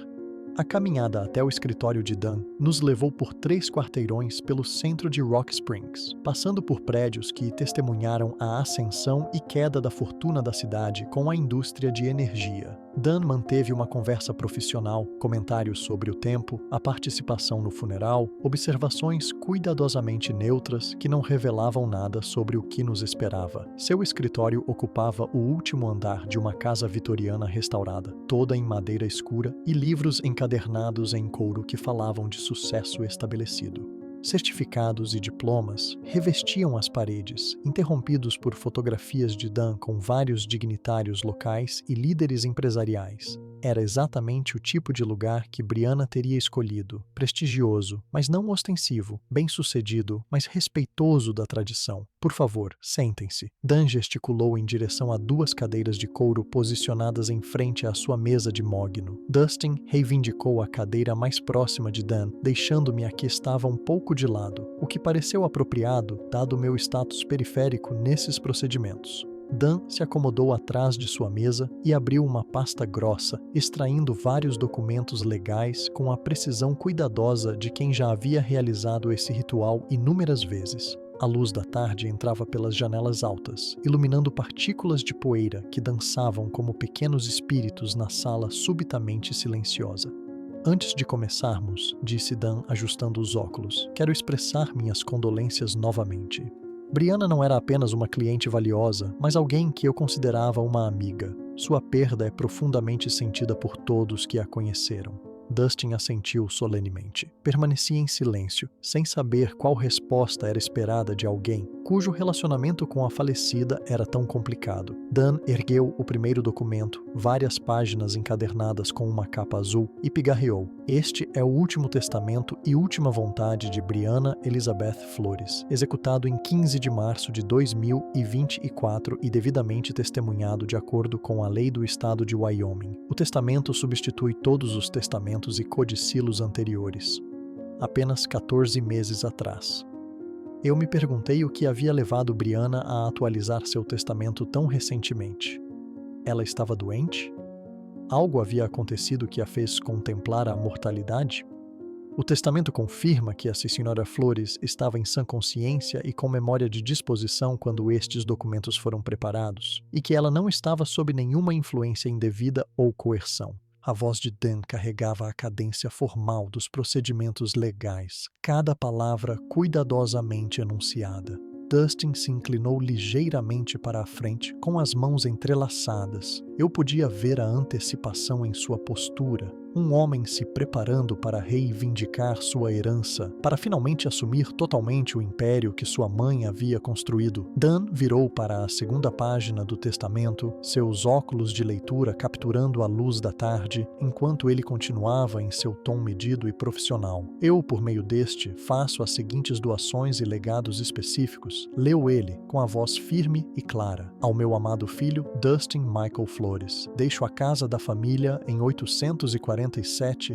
[SPEAKER 1] A caminhada até o escritório de Dan nos levou por 3 quarteirões pelo centro de Rock Springs, passando por prédios que testemunharam a ascensão e queda da fortuna da cidade com a indústria de energia. Dan manteve uma conversa profissional, comentários sobre o tempo, a participação no funeral, observações cuidadosamente neutras que não revelavam nada sobre o que nos esperava. Seu escritório ocupava o último andar de uma casa vitoriana restaurada, toda em madeira escura e livros encadernados em couro que falavam de sucesso estabelecido. Certificados e diplomas revestiam as paredes, interrompidos por fotografias de Dan com vários dignitários locais e líderes empresariais. Era exatamente o tipo de lugar que Brianna teria escolhido, prestigioso, mas não ostensivo, bem-sucedido, mas respeitoso da tradição. Por favor, sentem-se. Dan gesticulou em direção a 2 cadeiras de couro posicionadas em frente à sua mesa de mogno. Dustin reivindicou a cadeira mais próxima de Dan, deixando-me a que estava um pouco de lado, o que pareceu apropriado, dado meu status periférico nesses procedimentos. Dan se acomodou atrás de sua mesa e abriu uma pasta grossa, extraindo vários documentos legais com a precisão cuidadosa de quem já havia realizado esse ritual inúmeras vezes. A luz da tarde entrava pelas janelas altas, iluminando partículas de poeira que dançavam como pequenos espíritos na sala subitamente silenciosa. Antes de começarmos, disse Dan ajustando os óculos, quero expressar minhas condolências novamente. Brianna não era apenas uma cliente valiosa, mas alguém que eu considerava uma amiga. Sua perda é profundamente sentida por todos que a conheceram. Dustin assentiu solenemente. Permanecia em silêncio, sem saber qual resposta era esperada de alguém cujo relacionamento com a falecida era tão complicado. Dan ergueu o primeiro documento, várias páginas encadernadas com uma capa azul, e pigarreou. Este é o último testamento e última vontade de Brianna Elizabeth Flores, executado em 15 de março de 2024 e devidamente testemunhado de acordo com a lei do estado de Wyoming. O testamento substitui todos os testamentos e codicilos anteriores. Apenas 14 meses atrás. Eu me perguntei o que havia levado Brianna a atualizar seu testamento tão recentemente. Ela estava doente? Algo havia acontecido que a fez contemplar a mortalidade? O testamento confirma que a Sra. Flores estava em sã consciência e com memória de disposição quando estes documentos foram preparados, e que ela não estava sob nenhuma influência indevida ou coerção. A voz de Dan carregava a cadência formal dos procedimentos legais, cada palavra cuidadosamente enunciada. Dustin se inclinou ligeiramente para a frente, com as mãos entrelaçadas. Eu podia ver a antecipação em sua postura. Um homem se preparando para reivindicar sua herança, para finalmente assumir totalmente o império que sua mãe havia construído. Dan virou para a segunda página do testamento, seus óculos de leitura capturando a luz da tarde, enquanto ele continuava em seu tom medido e profissional. Eu, por meio deste, faço as seguintes doações e legados específicos. Leu ele, com a voz firme e clara. Ao meu amado filho, Dustin Michael Flores. Deixo a casa da família em 847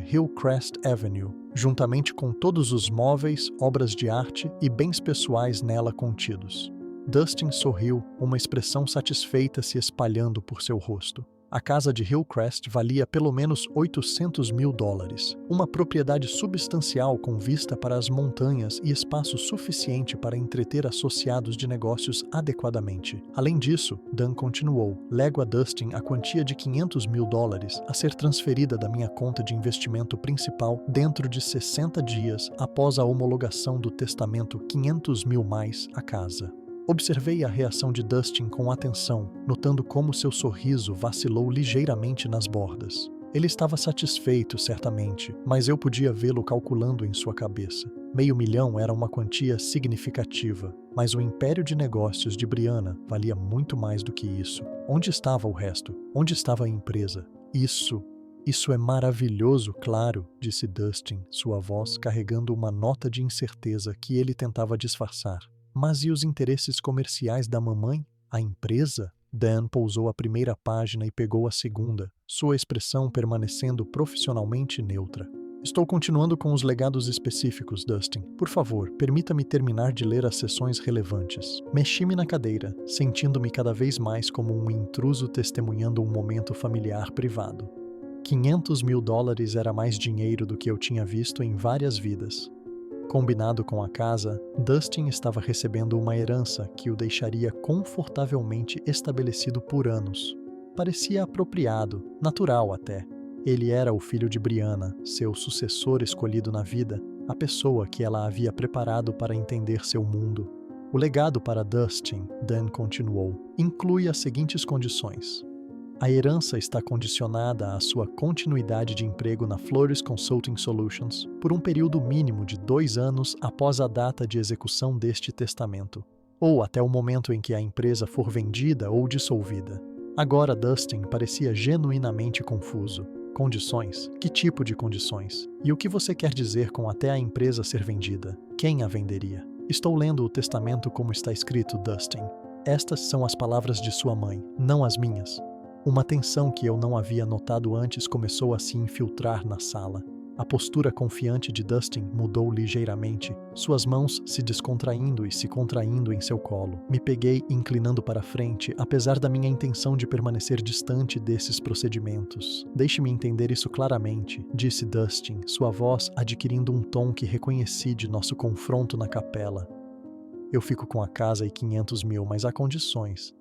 [SPEAKER 1] Hillcrest Avenue, juntamente com todos os móveis, obras de arte e bens pessoais nela contidos. Dustin sorriu, uma expressão satisfeita se espalhando por seu rosto. A casa de Hillcrest valia pelo menos $800.000, uma propriedade substancial com vista para as montanhas e espaço suficiente para entreter associados de negócios adequadamente. Além disso, Dan continuou, lego a Dustin a quantia de $500.000 a ser transferida da minha conta de investimento principal dentro de 60 dias após a homologação do testamento 500.000 mais a casa. Observei a reação de Dustin com atenção, notando como seu sorriso vacilou ligeiramente nas bordas. Ele estava satisfeito, certamente, mas eu podia vê-lo calculando em sua cabeça. $500 mil era uma quantia significativa, mas o império de negócios de Brianna valia muito mais do que isso. Onde estava o resto? Onde estava a empresa? Isso é maravilhoso, claro, disse Dustin, sua voz carregando uma nota de incerteza que ele tentava disfarçar. Mas e os interesses comerciais da mamãe? A empresa? Dan pousou a primeira página e pegou a segunda, sua expressão permanecendo profissionalmente neutra. Estou continuando com os legados específicos, Dustin. Por favor, permita-me terminar de ler as seções relevantes. Mexi-me na cadeira, sentindo-me cada vez mais como um intruso testemunhando um momento familiar privado. $500 mil era mais dinheiro do que eu tinha visto em várias vidas. Combinado com a casa, Dustin estava recebendo uma herança que o deixaria confortavelmente estabelecido por anos. Parecia apropriado, natural até. Ele era o filho de Brianna, seu sucessor escolhido na vida, a pessoa que ela havia preparado para entender seu mundo. O legado para Dustin, Dan continuou, inclui as seguintes condições. A herança está condicionada à sua continuidade de emprego na Flores Consulting Solutions por um período mínimo de 2 anos após a data de execução deste testamento, ou até o momento em que a empresa for vendida ou dissolvida. Agora Dustin parecia genuinamente confuso. Condições? Que tipo de condições? E o que você quer dizer com até a empresa ser vendida? Quem a venderia? Estou lendo o testamento como está escrito, Dustin. Estas são as palavras de sua mãe, não as minhas. Uma tensão que eu não havia notado antes começou a se infiltrar na sala. A postura confiante de Dustin mudou ligeiramente, suas mãos se descontraindo e se contraindo em seu colo. Me peguei inclinando para frente, apesar da minha intenção de permanecer distante desses procedimentos. Deixe-me entender isso claramente, disse Dustin, sua voz adquirindo um tom que reconheci de nosso confronto na capela. Eu fico com a casa e 500 mil, mas há condições.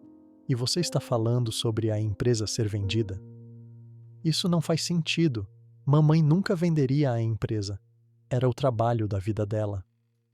[SPEAKER 1] E você está falando sobre a empresa ser vendida? Isso não faz sentido. Mamãe nunca venderia a empresa. Era o trabalho da vida dela.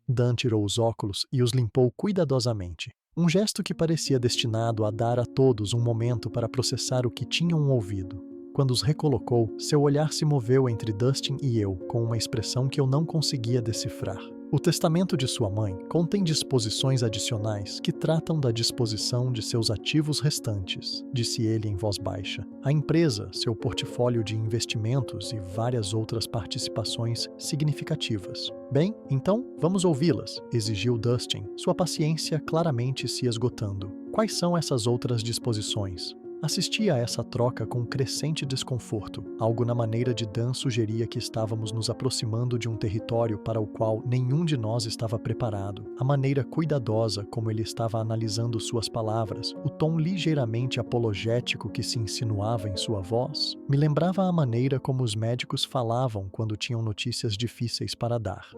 [SPEAKER 1] Dan tirou os óculos e os limpou cuidadosamente. Um gesto que parecia destinado a dar a todos um momento para processar o que tinham ouvido. Quando os recolocou, seu olhar se moveu entre Dustin e eu, com uma expressão que eu não conseguia decifrar. O testamento de sua mãe contém disposições adicionais que tratam da disposição de seus ativos restantes, disse ele em voz baixa. A empresa, seu portfólio de investimentos e várias outras participações significativas. Bem, então, vamos ouvi-las, exigiu Dustin, sua paciência claramente se esgotando. Quais são essas outras disposições? Assisti a essa troca com crescente desconforto. Algo na maneira de Dan sugeria que estávamos nos aproximando de um território para o qual nenhum de nós estava preparado. A maneira cuidadosa como ele estava analisando suas palavras, o tom ligeiramente apologético que se insinuava em sua voz, me lembrava a maneira como os médicos falavam quando tinham notícias difíceis para dar.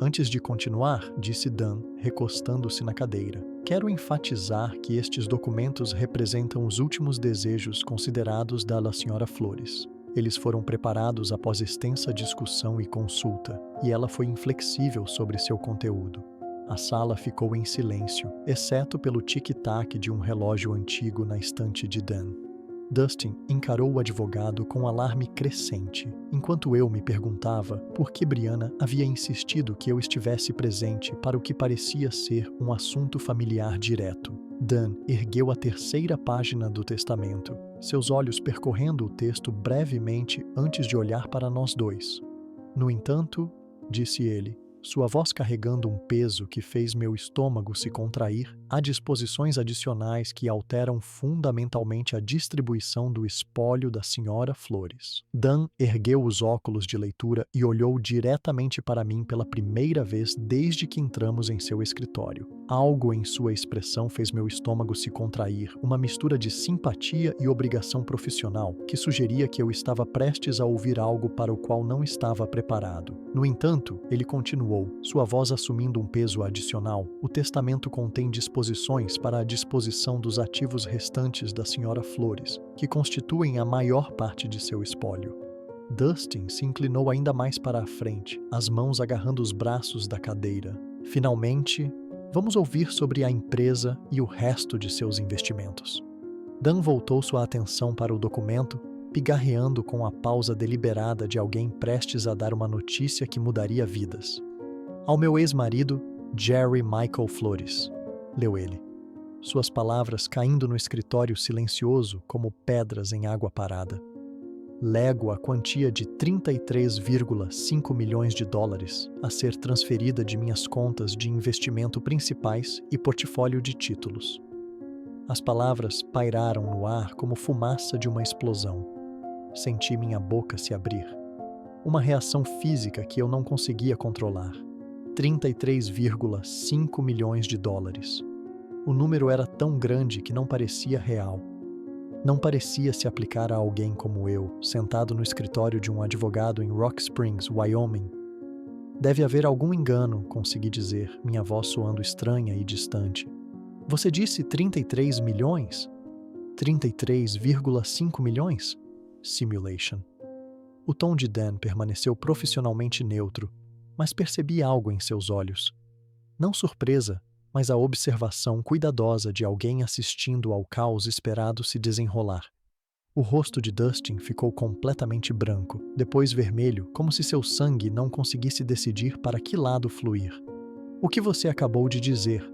[SPEAKER 1] Antes de continuar, disse Dan, recostando-se na cadeira, quero enfatizar que estes documentos representam os últimos desejos considerados da Sra. Flores. Eles foram preparados após extensa discussão e consulta, e ela foi inflexível sobre seu conteúdo. A sala ficou em silêncio, exceto pelo tic-tac de um relógio antigo na estante de Dan. Dustin encarou o advogado com alarme crescente, enquanto eu me perguntava por que Brianna havia insistido que eu estivesse presente para o que parecia ser um assunto familiar direto. Dan ergueu a terceira página do testamento, seus olhos percorrendo o texto brevemente antes de olhar para nós dois. No entanto, disse ele, sua voz carregando um peso que fez meu estômago se contrair, há disposições adicionais que alteram fundamentalmente a distribuição do espólio da Sra. Flores. Dan ergueu os óculos de leitura e olhou diretamente para mim pela primeira vez desde que entramos em seu escritório. Algo em sua expressão fez meu estômago se contrair, uma mistura de simpatia e obrigação profissional, que sugeria que eu estava prestes a ouvir algo para o qual não estava preparado. No entanto, ele continuou, sua voz assumindo um peso adicional. O testamento contém disposições para a disposição dos ativos restantes da Sra. Flores, que constituem a maior parte de seu espólio. Dustin se inclinou ainda mais para a frente, as mãos agarrando os braços da cadeira. Finalmente, vamos ouvir sobre a empresa e o resto de seus investimentos. Dan voltou sua atenção para o documento, pigarreando com a pausa deliberada de alguém prestes a dar uma notícia que mudaria vidas. Ao meu ex-marido, Jerry Michael Flores, leu ele. Suas palavras caindo no escritório silencioso como pedras em água parada. Lego a quantia de 33,5 milhões de dólares a ser transferida de minhas contas de investimento principais e portfólio de títulos. As palavras pairaram no ar como fumaça de uma explosão. Senti minha boca se abrir. Uma reação física que eu não conseguia controlar. 33,5 milhões de dólares. O número era tão grande que não parecia real. Não parecia se aplicar a alguém como eu, sentado no escritório de um advogado em Rock Springs, Wyoming. Deve haver algum engano, consegui dizer, minha voz soando estranha e distante. Você disse 33 milhões? 33,5 milhões? Simulation. O tom de Dan permaneceu profissionalmente neutro, mas percebi algo em seus olhos. Não surpresa, mas a observação cuidadosa de alguém assistindo ao caos esperado se desenrolar. O rosto de Dustin ficou completamente branco, depois vermelho, como se seu sangue não conseguisse decidir para que lado fluir. O que você acabou de dizer?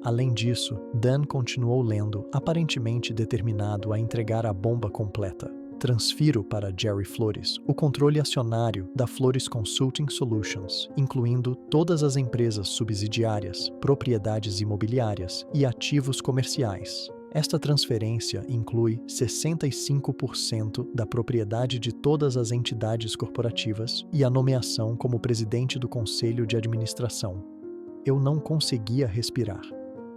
[SPEAKER 1] Além disso, Dan continuou lendo, aparentemente determinado a entregar a bomba completa. Transfiro para Jerry Flores o controle acionário da Flores Consulting Solutions, incluindo todas as empresas subsidiárias, propriedades imobiliárias e ativos comerciais. Esta transferência inclui 65% da propriedade de todas as entidades corporativas e a nomeação como presidente do conselho de administração. Eu não conseguia respirar.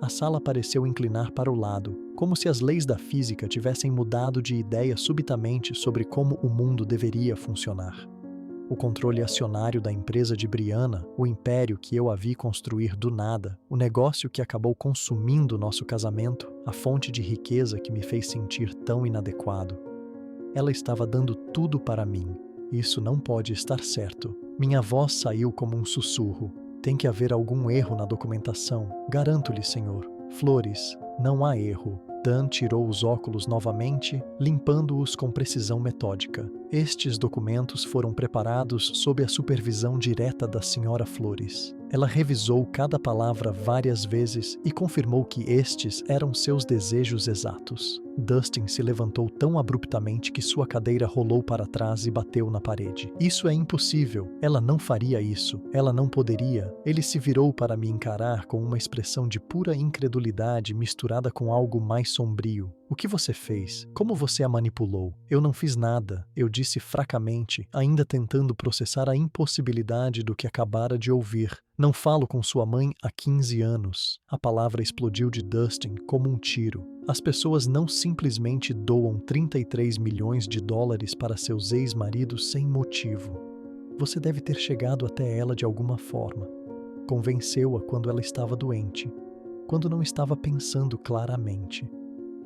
[SPEAKER 1] A sala pareceu inclinar para o lado, como se as leis da física tivessem mudado de ideia subitamente sobre como o mundo deveria funcionar. O controle acionário da empresa de Brianna, o império que eu a vi construir do nada, o negócio que acabou consumindo nosso casamento, a fonte de riqueza que me fez sentir tão inadequado. Ela estava dando tudo para mim. Isso não pode estar certo. Minha voz saiu como um sussurro. Tem que haver algum erro na documentação. Garanto-lhe, senhor. Flores, não há erro. Dan tirou os óculos novamente, limpando-os com precisão metódica. Estes documentos foram preparados sob a supervisão direta da senhora Flores. Ela revisou cada palavra várias vezes e confirmou que estes eram seus desejos exatos. Dustin se levantou tão abruptamente que sua cadeira rolou para trás e bateu na parede. Isso é impossível. Ela não faria isso. Ela não poderia. Ele se virou para me encarar com uma expressão de pura incredulidade misturada com algo mais sombrio. O que você fez? Como você a manipulou? Eu não fiz nada, eu disse fracamente, ainda tentando processar a impossibilidade do que acabara de ouvir. Não falo com sua mãe há 15 anos. A palavra explodiu de Dustin como um tiro. As pessoas não simplesmente doam 33 milhões de dólares para seus ex-maridos sem motivo. Você deve ter chegado até ela de alguma forma. Convenceu-a quando ela estava doente, quando não estava pensando claramente.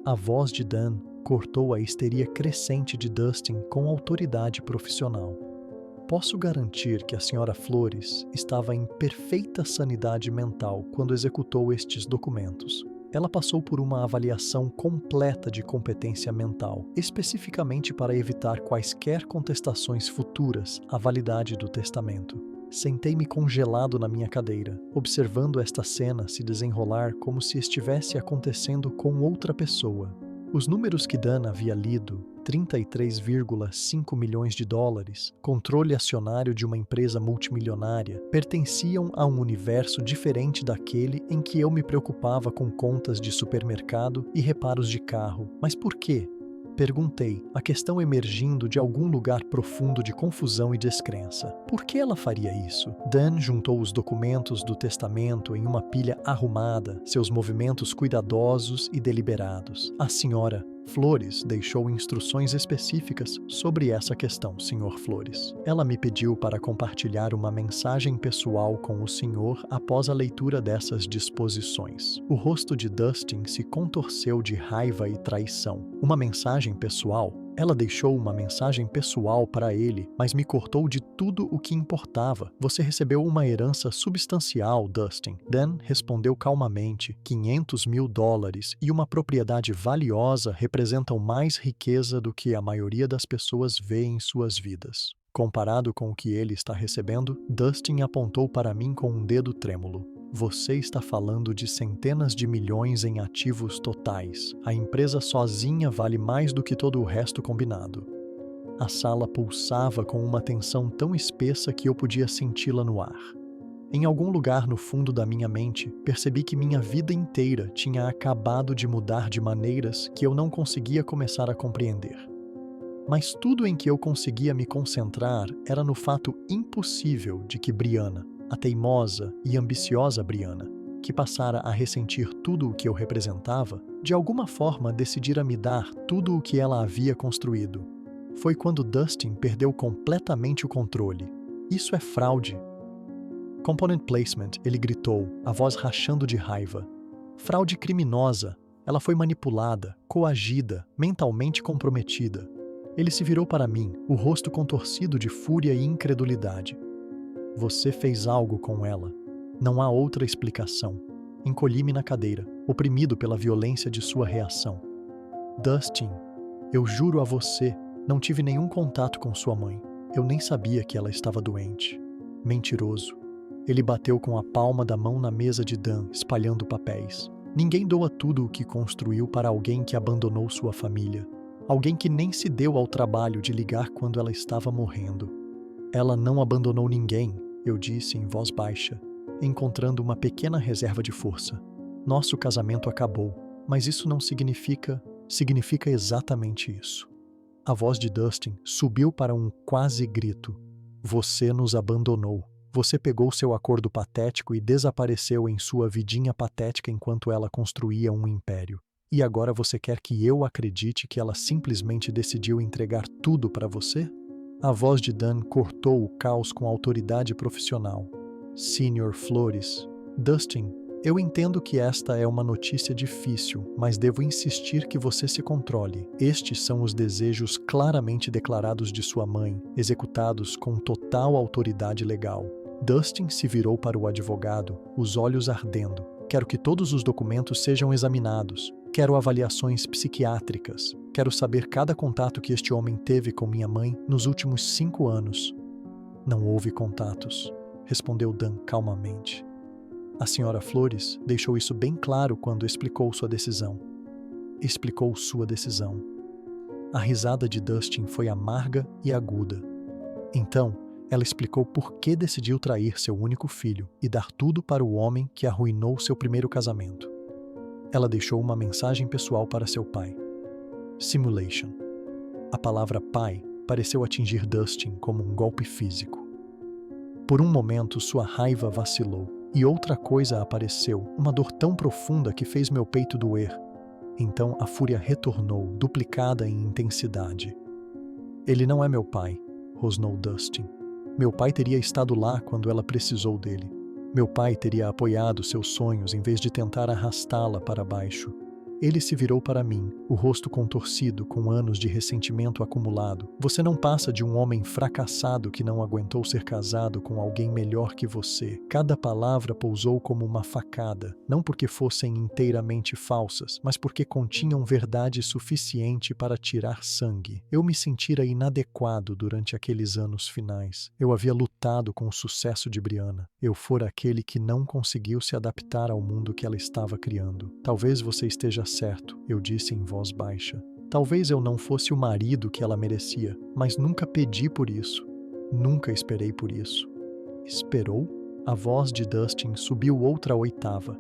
[SPEAKER 1] A voz de Dan cortou a histeria crescente de Dustin com autoridade profissional. Posso garantir que a senhora Flores estava em perfeita sanidade mental quando executou estes documentos. Ela passou por uma avaliação completa de competência mental, especificamente para evitar quaisquer contestações futuras à validade do testamento. Sentei-me congelado na minha cadeira, observando esta cena se desenrolar como se estivesse acontecendo com outra pessoa. Os números que Dan havia lido, 33,5 milhões de dólares, controle acionário de uma empresa multimilionária, pertenciam a um universo diferente daquele em que eu me preocupava com contas de supermercado e reparos de carro. Mas por quê? Perguntei, a questão emergindo de algum lugar profundo de confusão e descrença. Por que ela faria isso? Dan juntou os documentos do testamento em uma pilha arrumada, seus movimentos cuidadosos e deliberados. A senhora Flores deixou instruções específicas sobre essa questão, Sr. Flores. Ela me pediu para compartilhar uma mensagem pessoal com o senhor após a leitura dessas disposições. O rosto de Dustin se contorceu de raiva e traição. Uma mensagem pessoal? Ela deixou uma mensagem pessoal para ele, mas me cortou de tudo o que importava. Você recebeu uma herança substancial, Dustin. Dan respondeu calmamente. 500 mil dólares e uma propriedade valiosa representam mais riqueza do que a maioria das pessoas vê em suas vidas. Comparado com o que ele está recebendo, Dustin apontou para mim com um dedo trêmulo. Você está falando de centenas de milhões em ativos totais. A empresa sozinha vale mais do que todo o resto combinado. A sala pulsava com uma tensão tão espessa que eu podia senti-la no ar. Em algum lugar no fundo da minha mente, percebi que minha vida inteira tinha acabado de mudar de maneiras que eu não conseguia começar a compreender. Mas tudo em que eu conseguia me concentrar era no fato impossível de que Brianna, a teimosa e ambiciosa Brianna, que passara a ressentir tudo o que eu representava, de alguma forma decidira me dar tudo o que ela havia construído. Foi quando Dustin perdeu completamente o controle. Isso é fraude. Component placement, ele gritou, a voz rachando de raiva. Fraude criminosa. Ela foi manipulada, coagida, mentalmente comprometida. Ele se virou para mim, o rosto contorcido de fúria e incredulidade. Você fez algo com ela. Não há outra explicação. Encolhi-me na cadeira, oprimido pela violência de sua reação. Dustin, eu juro a você, não tive nenhum contato com sua mãe. Eu nem sabia que ela estava doente. Mentiroso. Ele bateu com a palma da mão na mesa de Dan, espalhando papéis. Ninguém doa tudo o que construiu para alguém que abandonou sua família. Alguém que nem se deu ao trabalho de ligar quando ela estava morrendo. Ela não abandonou ninguém, eu disse em voz baixa, encontrando uma pequena reserva de força. Nosso casamento acabou, mas isso não significa exatamente isso. A voz de Dustin subiu para um quase grito. Você nos abandonou. Você pegou seu acordo patético e desapareceu em sua vidinha patética enquanto ela construía um império. E agora você quer que eu acredite que ela simplesmente decidiu entregar tudo para você? A voz de Dan cortou o caos com autoridade profissional. Sr. Flores, Dustin, eu entendo que esta é uma notícia difícil, mas devo insistir que você se controle. Estes são os desejos claramente declarados de sua mãe, executados com total autoridade legal. Dustin se virou para o advogado, os olhos ardendo. Quero que todos os documentos sejam examinados. Quero avaliações psiquiátricas. Quero saber cada contato que este homem teve com minha mãe nos últimos 5 anos. Não houve contatos, respondeu Dan calmamente. A senhora Flores deixou isso bem claro quando explicou sua decisão. A risada de Dustin foi amarga e aguda. Então, ela explicou por que decidiu trair seu único filho e dar tudo para o homem que arruinou seu primeiro casamento. Ela deixou uma mensagem pessoal para seu pai. Simulation. A palavra pai pareceu atingir Dustin como um golpe físico. Por um momento, sua raiva vacilou, e outra coisa apareceu, uma dor tão profunda que fez meu peito doer. Então a fúria retornou, duplicada em intensidade. Ele não é meu pai, rosnou Dustin. Meu pai teria estado lá quando ela precisou dele. Meu pai teria apoiado seus sonhos em vez de tentar arrastá-la para baixo. Ele se virou para mim, o rosto contorcido com anos de ressentimento acumulado. Você não passa de um homem fracassado que não aguentou ser casado com alguém melhor que você. Cada palavra pousou como uma facada, não porque fossem inteiramente falsas, mas porque continham verdade suficiente para tirar sangue. Eu me sentira inadequado durante aqueles anos finais. Eu havia lutado com o sucesso de Brianna. Eu fora aquele que não conseguiu se adaptar ao mundo que ela estava criando. Talvez você esteja certo, eu disse em voz baixa. Talvez eu não fosse o marido que ela merecia, mas nunca pedi por isso. Nunca esperei por isso. Esperou? A voz de Dustin subiu outra oitava.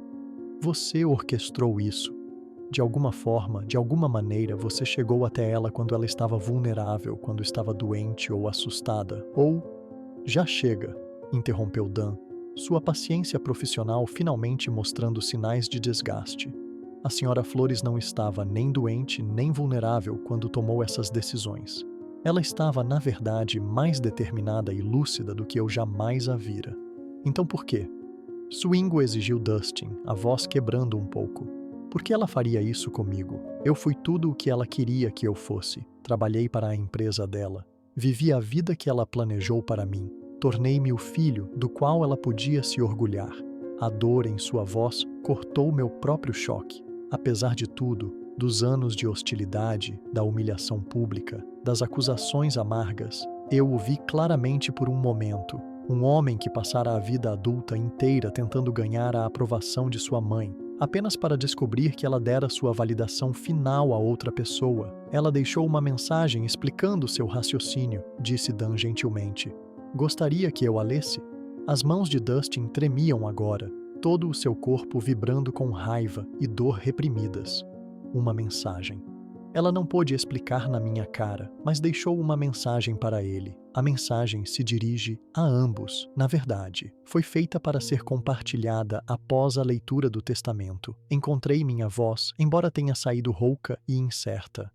[SPEAKER 1] Você orquestrou isso. De alguma forma, de alguma maneira, você chegou até ela quando ela estava vulnerável, quando estava doente ou assustada. Ou... Já chega, interrompeu Dan, sua paciência profissional finalmente mostrando sinais de desgaste. A senhora Flores não estava nem doente nem vulnerável quando tomou essas decisões. Ela estava, na verdade, mais determinada e lúcida do que eu jamais a vira. Então por quê? Swingo exigiu Dustin, a voz quebrando um pouco. Por que ela faria isso comigo? Eu fui tudo o que ela queria que eu fosse. Trabalhei para a empresa dela. Vivi a vida que ela planejou para mim. Tornei-me o filho do qual ela podia se orgulhar. A dor em sua voz cortou meu próprio choque. Apesar de tudo, dos anos de hostilidade, da humilhação pública, das acusações amargas, eu o vi claramente por um momento. Um homem que passara a vida adulta inteira tentando ganhar a aprovação de sua mãe, apenas para descobrir que ela dera sua validação final a outra pessoa. Ela deixou uma mensagem explicando seu raciocínio, disse Dan gentilmente. Gostaria que eu a lesse? As mãos de Dustin tremiam agora, todo o seu corpo vibrando com raiva e dor reprimidas. Uma mensagem. Ela não pôde explicar na minha cara, mas deixou uma mensagem para ele. A mensagem se dirige a ambos, na verdade. Foi feita para ser compartilhada após a leitura do testamento. Encontrei minha voz, embora tenha saído rouca e incerta.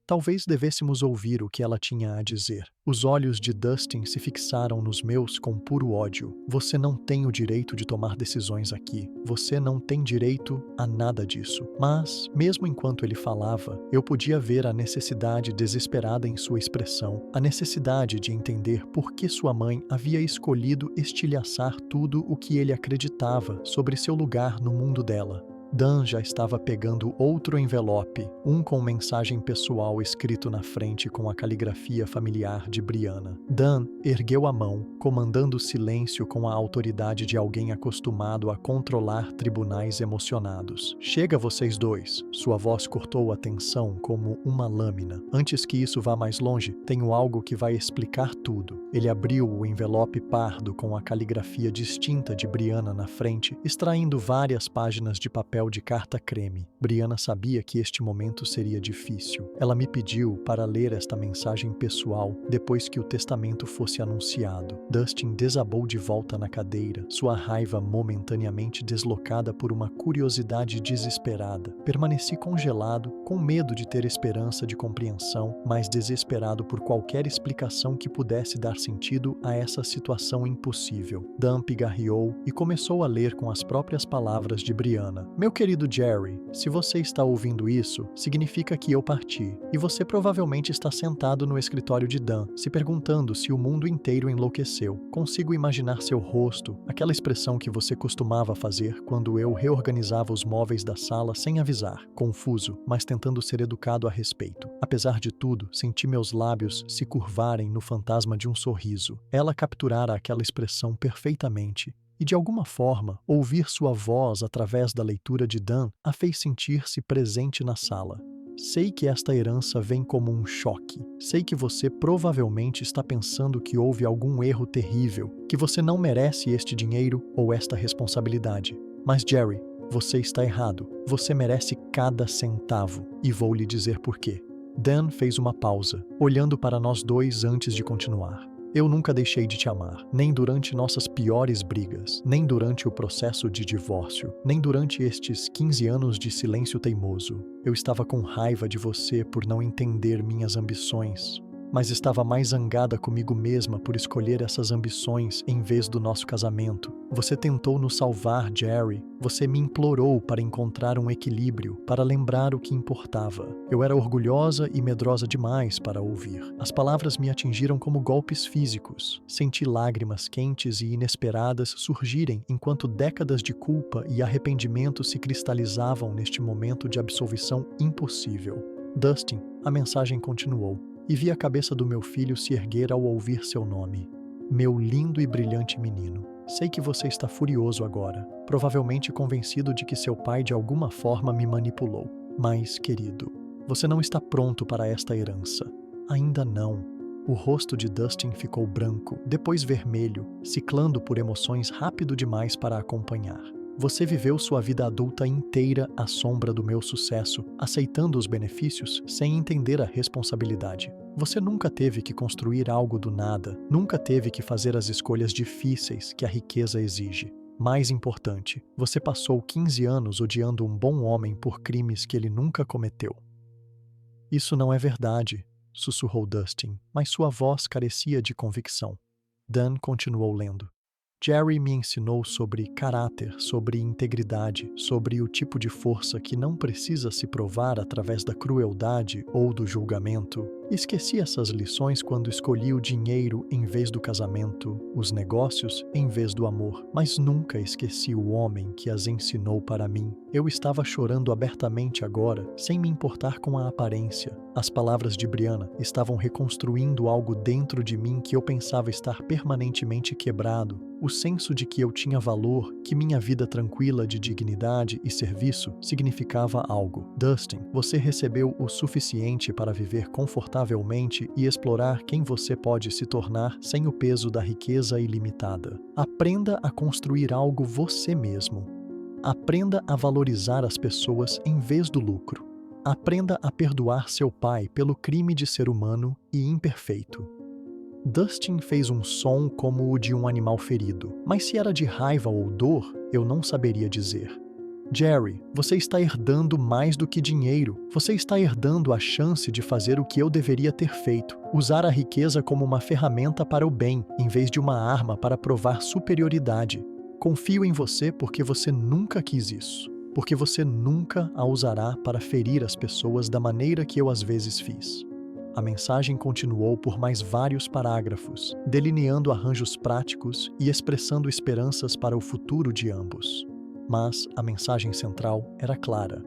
[SPEAKER 1] Talvez devêssemos ouvir o que ela tinha a dizer. Os olhos de Dustin se fixaram nos meus com puro ódio. Você não tem o direito de tomar decisões aqui. Você não tem direito a nada disso. Mas, mesmo enquanto ele falava, eu podia ver a necessidade desesperada em sua expressão, a necessidade de entender por que sua mãe havia escolhido estilhaçar tudo o que ele acreditava sobre seu lugar no mundo dela. Dan já estava pegando outro envelope, um com mensagem pessoal escrito na frente com a caligrafia familiar de Brianna. Dan ergueu a mão, comandando o silêncio com a autoridade de alguém acostumado a controlar tribunais emocionados. "Chega, vocês dois." Sua voz cortou a tensão como uma lâmina. "Antes que isso vá mais longe, tenho algo que vai explicar tudo." Ele abriu o envelope pardo com a caligrafia distinta de Brianna na frente, extraindo várias páginas de papel de carta creme. Brianna sabia que este momento seria difícil. Ela me pediu para ler esta mensagem pessoal depois que o testamento fosse anunciado. Dustin desabou de volta na cadeira, sua raiva momentaneamente deslocada por uma curiosidade desesperada. Permaneci congelado, com medo de ter esperança de compreensão, mas desesperado por qualquer explicação que pudesse dar sentido a essa situação impossível. Dan pigarreou e começou a ler com as próprias palavras de Brianna. "Meu querido Jerry, se você está ouvindo isso, significa que eu parti. E você provavelmente está sentado no escritório de Dan, se perguntando se o mundo inteiro enlouqueceu. Consigo imaginar seu rosto, aquela expressão que você costumava fazer quando eu reorganizava os móveis da sala sem avisar, confuso, mas tentando ser educado a respeito. Apesar de tudo, senti meus lábios se curvarem no fantasma de um sorriso. Ela capturara aquela expressão perfeitamente. E de alguma forma, ouvir sua voz através da leitura de Dan a fez sentir-se presente na sala. Sei que esta herança vem como um choque. Sei que você provavelmente está pensando que houve algum erro terrível, que você não merece este dinheiro ou esta responsabilidade. Mas Jerry, você está errado. Você merece cada centavo. E vou lhe dizer por quê." Dan fez uma pausa, olhando para nós dois antes de continuar. "Eu nunca deixei de te amar, nem durante nossas piores brigas, nem durante o processo de divórcio, nem durante estes 15 anos de silêncio teimoso. Eu estava com raiva de você por não entender minhas ambições, mas estava mais zangada comigo mesma por escolher essas ambições em vez do nosso casamento. Você tentou nos salvar, Jerry. Você me implorou para encontrar um equilíbrio, para lembrar o que importava. Eu era orgulhosa e medrosa demais para ouvir. As palavras me atingiram como golpes físicos. Senti lágrimas quentes e inesperadas surgirem enquanto décadas de culpa e arrependimento se cristalizavam neste momento de absolvição impossível. Dustin, a mensagem continuou. E vi a cabeça do meu filho se erguer ao ouvir seu nome. Meu lindo e brilhante menino. Sei que você está furioso agora, provavelmente convencido de que seu pai de alguma forma me manipulou. Mas, querido, você não está pronto para esta herança. Ainda não. O rosto de Dustin ficou branco, depois vermelho, ciclando por emoções rápido demais para acompanhar. Você viveu sua vida adulta inteira à sombra do meu sucesso, aceitando os benefícios sem entender a responsabilidade. Você nunca teve que construir algo do nada, nunca teve que fazer as escolhas difíceis que a riqueza exige. Mais importante, você passou 15 anos odiando um bom homem por crimes que ele nunca cometeu. Isso não é verdade, sussurrou Dustin, mas sua voz carecia de convicção. Dan continuou lendo. Jerry me ensinou sobre caráter, sobre integridade, sobre o tipo de força que não precisa se provar através da crueldade ou do julgamento. Esqueci essas lições quando escolhi o dinheiro em vez do casamento, os negócios em vez do amor, mas nunca esqueci o homem que as ensinou para mim. Eu estava chorando abertamente agora, sem me importar com a aparência. As palavras de Brianna estavam reconstruindo algo dentro de mim que eu pensava estar permanentemente quebrado. O senso de que eu tinha valor, que minha vida tranquila de dignidade e serviço significava algo. Dustin, você recebeu o suficiente para viver confortavelmente e explorar quem você pode se tornar sem o peso da riqueza ilimitada. Aprenda a construir algo você mesmo. Aprenda a valorizar as pessoas em vez do lucro. Aprenda a perdoar seu pai pelo crime de ser humano e imperfeito. Dustin fez um som como o de um animal ferido, mas se era de raiva ou dor, eu não saberia dizer. Jerry, você está herdando mais do que dinheiro. Você está herdando a chance de fazer o que eu deveria ter feito, usar a riqueza como uma ferramenta para o bem, em vez de uma arma para provar superioridade. Confio em você porque você nunca quis isso, porque você nunca a usará para ferir as pessoas da maneira que eu às vezes fiz. A mensagem continuou por mais vários parágrafos, delineando arranjos práticos e expressando esperanças para o futuro de ambos. mas a mensagem central era clara.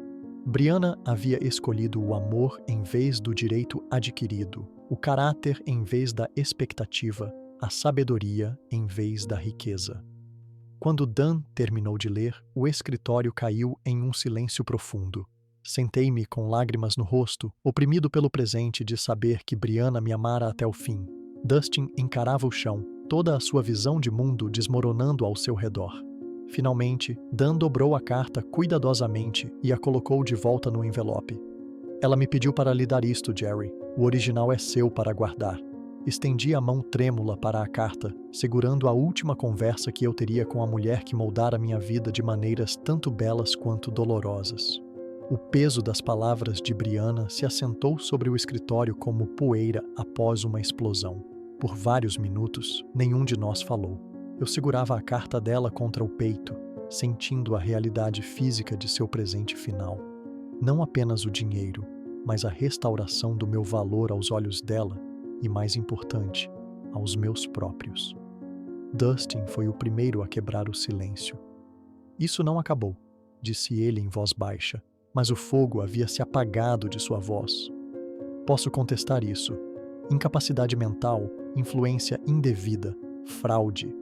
[SPEAKER 1] Brianna havia escolhido o amor em vez do direito adquirido, o caráter em vez da expectativa, a sabedoria em vez da riqueza. Quando Dan terminou de ler, o escritório caiu em um silêncio profundo. Sentei-me com lágrimas no rosto, oprimido pelo presente de saber que Brianna me amara até o fim. Dustin encarava o chão, toda a sua visão de mundo desmoronando ao seu redor. Finalmente, Dan dobrou a carta cuidadosamente e a colocou de volta no envelope. Ela me pediu para lhe dar isto, Jerry. O original é seu para guardar. Estendi a mão trêmula para a carta, segurando a última conversa que eu teria com a mulher que moldara minha vida de maneiras tanto belas quanto dolorosas. O peso das palavras de Brianna se assentou sobre o escritório como poeira após uma explosão. Por vários minutos, nenhum de nós falou. Eu segurava a carta dela contra o peito, sentindo a realidade física de seu presente final. Não apenas o dinheiro, mas a restauração do meu valor aos olhos dela e, mais importante, aos meus próprios. Dustin foi o primeiro a quebrar o silêncio. Isso não acabou, disse ele em voz baixa, mas o fogo havia se apagado de sua voz. Posso contestar isso. Incapacidade mental, influência indevida, fraude.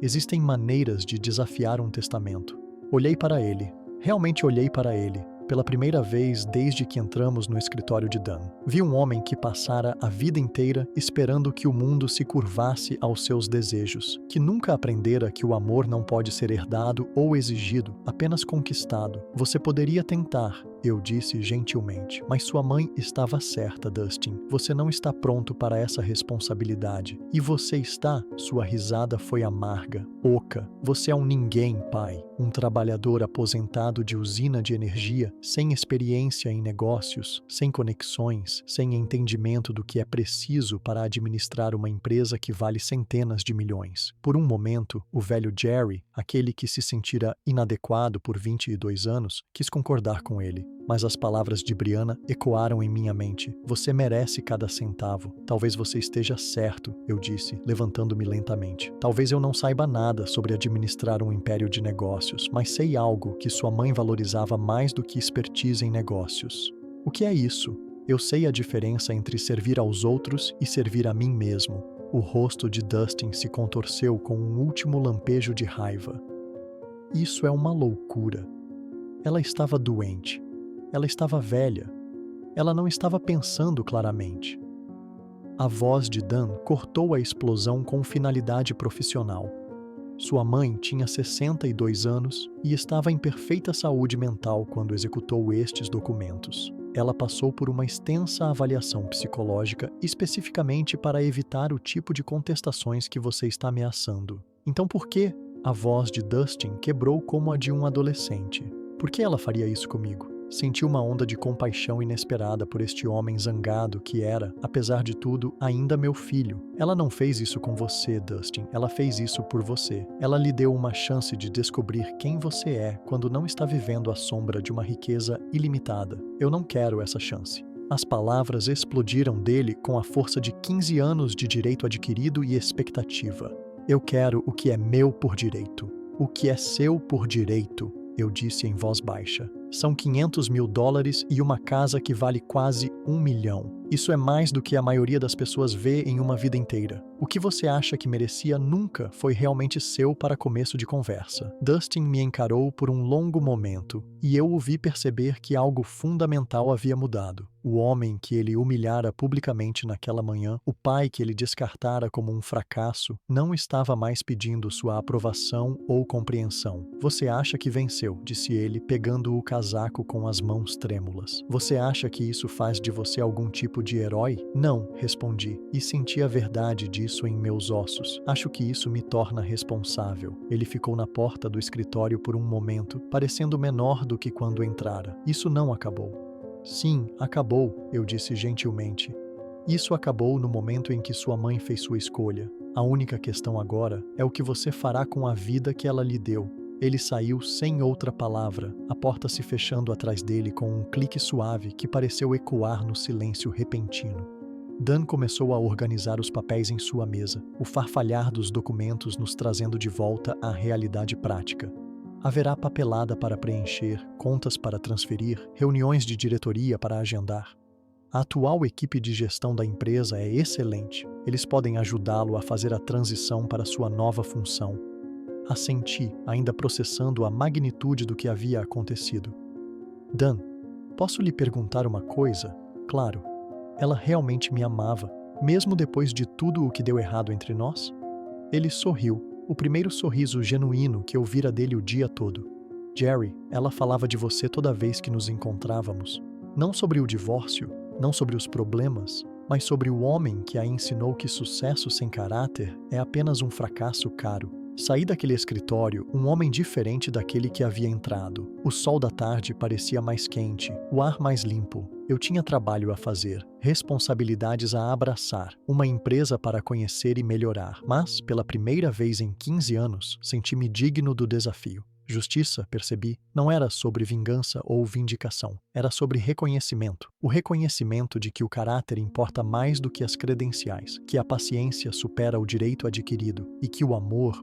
[SPEAKER 1] Existem maneiras de desafiar um testamento. Olhei para ele, realmente olhei para ele, pela primeira vez desde que entramos no escritório de Dan. Vi um homem que passara a vida inteira esperando que o mundo se curvasse aos seus desejos, que nunca aprendera que o amor não pode ser herdado ou exigido, apenas conquistado. Você poderia tentar, eu disse gentilmente, mas sua mãe estava certa, Dustin. Você não está pronto para essa responsabilidade. E você está? Sua risada foi amarga, oca. Você é um ninguém, pai. Um trabalhador aposentado de usina de energia, sem experiência em negócios, sem conexões, sem entendimento do que é preciso para administrar uma empresa que vale centenas de milhões. Por um momento, o velho Jerry, aquele que se sentira inadequado por 22 anos, quis concordar com ele. Mas as palavras de Brianna ecoaram em minha mente. Você merece cada centavo. Talvez você esteja certo, eu disse, levantando-me lentamente. Talvez eu não saiba nada sobre administrar um império de negócios, mas sei algo que sua mãe valorizava mais do que expertise em negócios. O que é isso? Eu sei a diferença entre servir aos outros e servir a mim mesmo. O rosto de Dustin se contorceu com um último lampejo de raiva. Isso é uma loucura. Ela estava doente. Ela estava velha. Ela não estava pensando claramente. A voz de Dan cortou a explosão com finalidade profissional. Sua mãe tinha 62 anos e estava em perfeita saúde mental quando executou estes documentos. Ela passou por uma extensa avaliação psicológica especificamente para evitar o tipo de contestações que você está ameaçando. Então por que? A voz de Dustin quebrou como a de um adolescente. Por que ela faria isso comigo? Senti uma onda de compaixão inesperada por este homem zangado que era, apesar de tudo, ainda meu filho. Ela não fez isso com você, Dustin. Ela fez isso por você. Ela lhe deu uma chance de descobrir quem você é quando não está vivendo à sombra de uma riqueza ilimitada. Eu não quero essa chance. As palavras explodiram dele com a força de 15 anos de direito adquirido e expectativa. Eu quero o que é meu por direito. O que é seu por direito, eu disse em voz baixa. São $500 mil e uma casa que vale quase 1 milhão. Isso é mais do que a maioria das pessoas vê em uma vida inteira. O que você acha que merecia nunca foi realmente seu para começo de conversa. Dustin me encarou por um longo momento e eu o vi perceber que algo fundamental havia mudado. O homem que ele humilhara publicamente naquela manhã, o pai que ele descartara como um fracasso, não estava mais pedindo sua aprovação ou compreensão. Você acha que venceu, disse ele, pegando o casaco com as mãos trêmulas. Você acha que isso faz de você algum tipo de herói? Não, respondi, e senti a verdade disso em meus ossos. Acho que isso me torna responsável. Ele ficou na porta do escritório por um momento, parecendo menor do que quando entrara. Isso não acabou. Sim, acabou, eu disse gentilmente. Isso acabou no momento em que sua mãe fez sua escolha. A única questão agora é o que você fará com a vida que ela lhe deu. Ele saiu sem outra palavra, a porta se fechando atrás dele com um clique suave que pareceu ecoar no silêncio repentino. Dan começou a organizar os papéis em sua mesa, o farfalhar dos documentos nos trazendo de volta à realidade prática. Haverá papelada para preencher, contas para transferir, reuniões de diretoria para agendar. A atual equipe de gestão da empresa é excelente. Eles podem ajudá-lo a fazer a transição para sua nova função. Assenti, ainda processando a magnitude do que havia acontecido. Dan, posso lhe perguntar uma coisa? Claro. Ela realmente me amava, mesmo depois de tudo o que deu errado entre nós? Ele sorriu, o primeiro sorriso genuíno que eu vira dele o dia todo. Jerry, ela falava de você toda vez que nos encontrávamos. Não sobre o divórcio, não sobre os problemas, mas sobre o homem que a ensinou que sucesso sem caráter é apenas um fracasso caro. Saí daquele escritório um homem diferente daquele que havia entrado. O sol da tarde parecia mais quente, o ar mais limpo. Eu tinha trabalho a fazer, responsabilidades a abraçar, uma empresa para conhecer e melhorar. Mas, pela primeira vez em 15 anos, senti-me digno do desafio. Justiça, percebi, não era sobre vingança ou vindicação. Era sobre reconhecimento. O reconhecimento de que o caráter importa mais do que as credenciais, que a paciência supera o direito adquirido e que o amor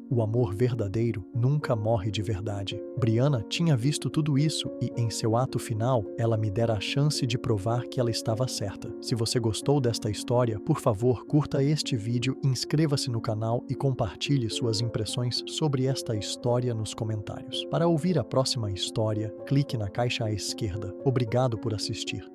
[SPEAKER 1] verdadeiro, nunca morre de verdade. Brianna tinha visto tudo isso e, em seu ato final, ela me dera a chance de provar que ela estava certa. Se você gostou desta história, por favor, curta este vídeo, inscreva-se no canal e compartilhe suas impressões sobre esta história nos comentários. Para ouvir a próxima história, clique na caixa à esquerda. Obrigado por assistir.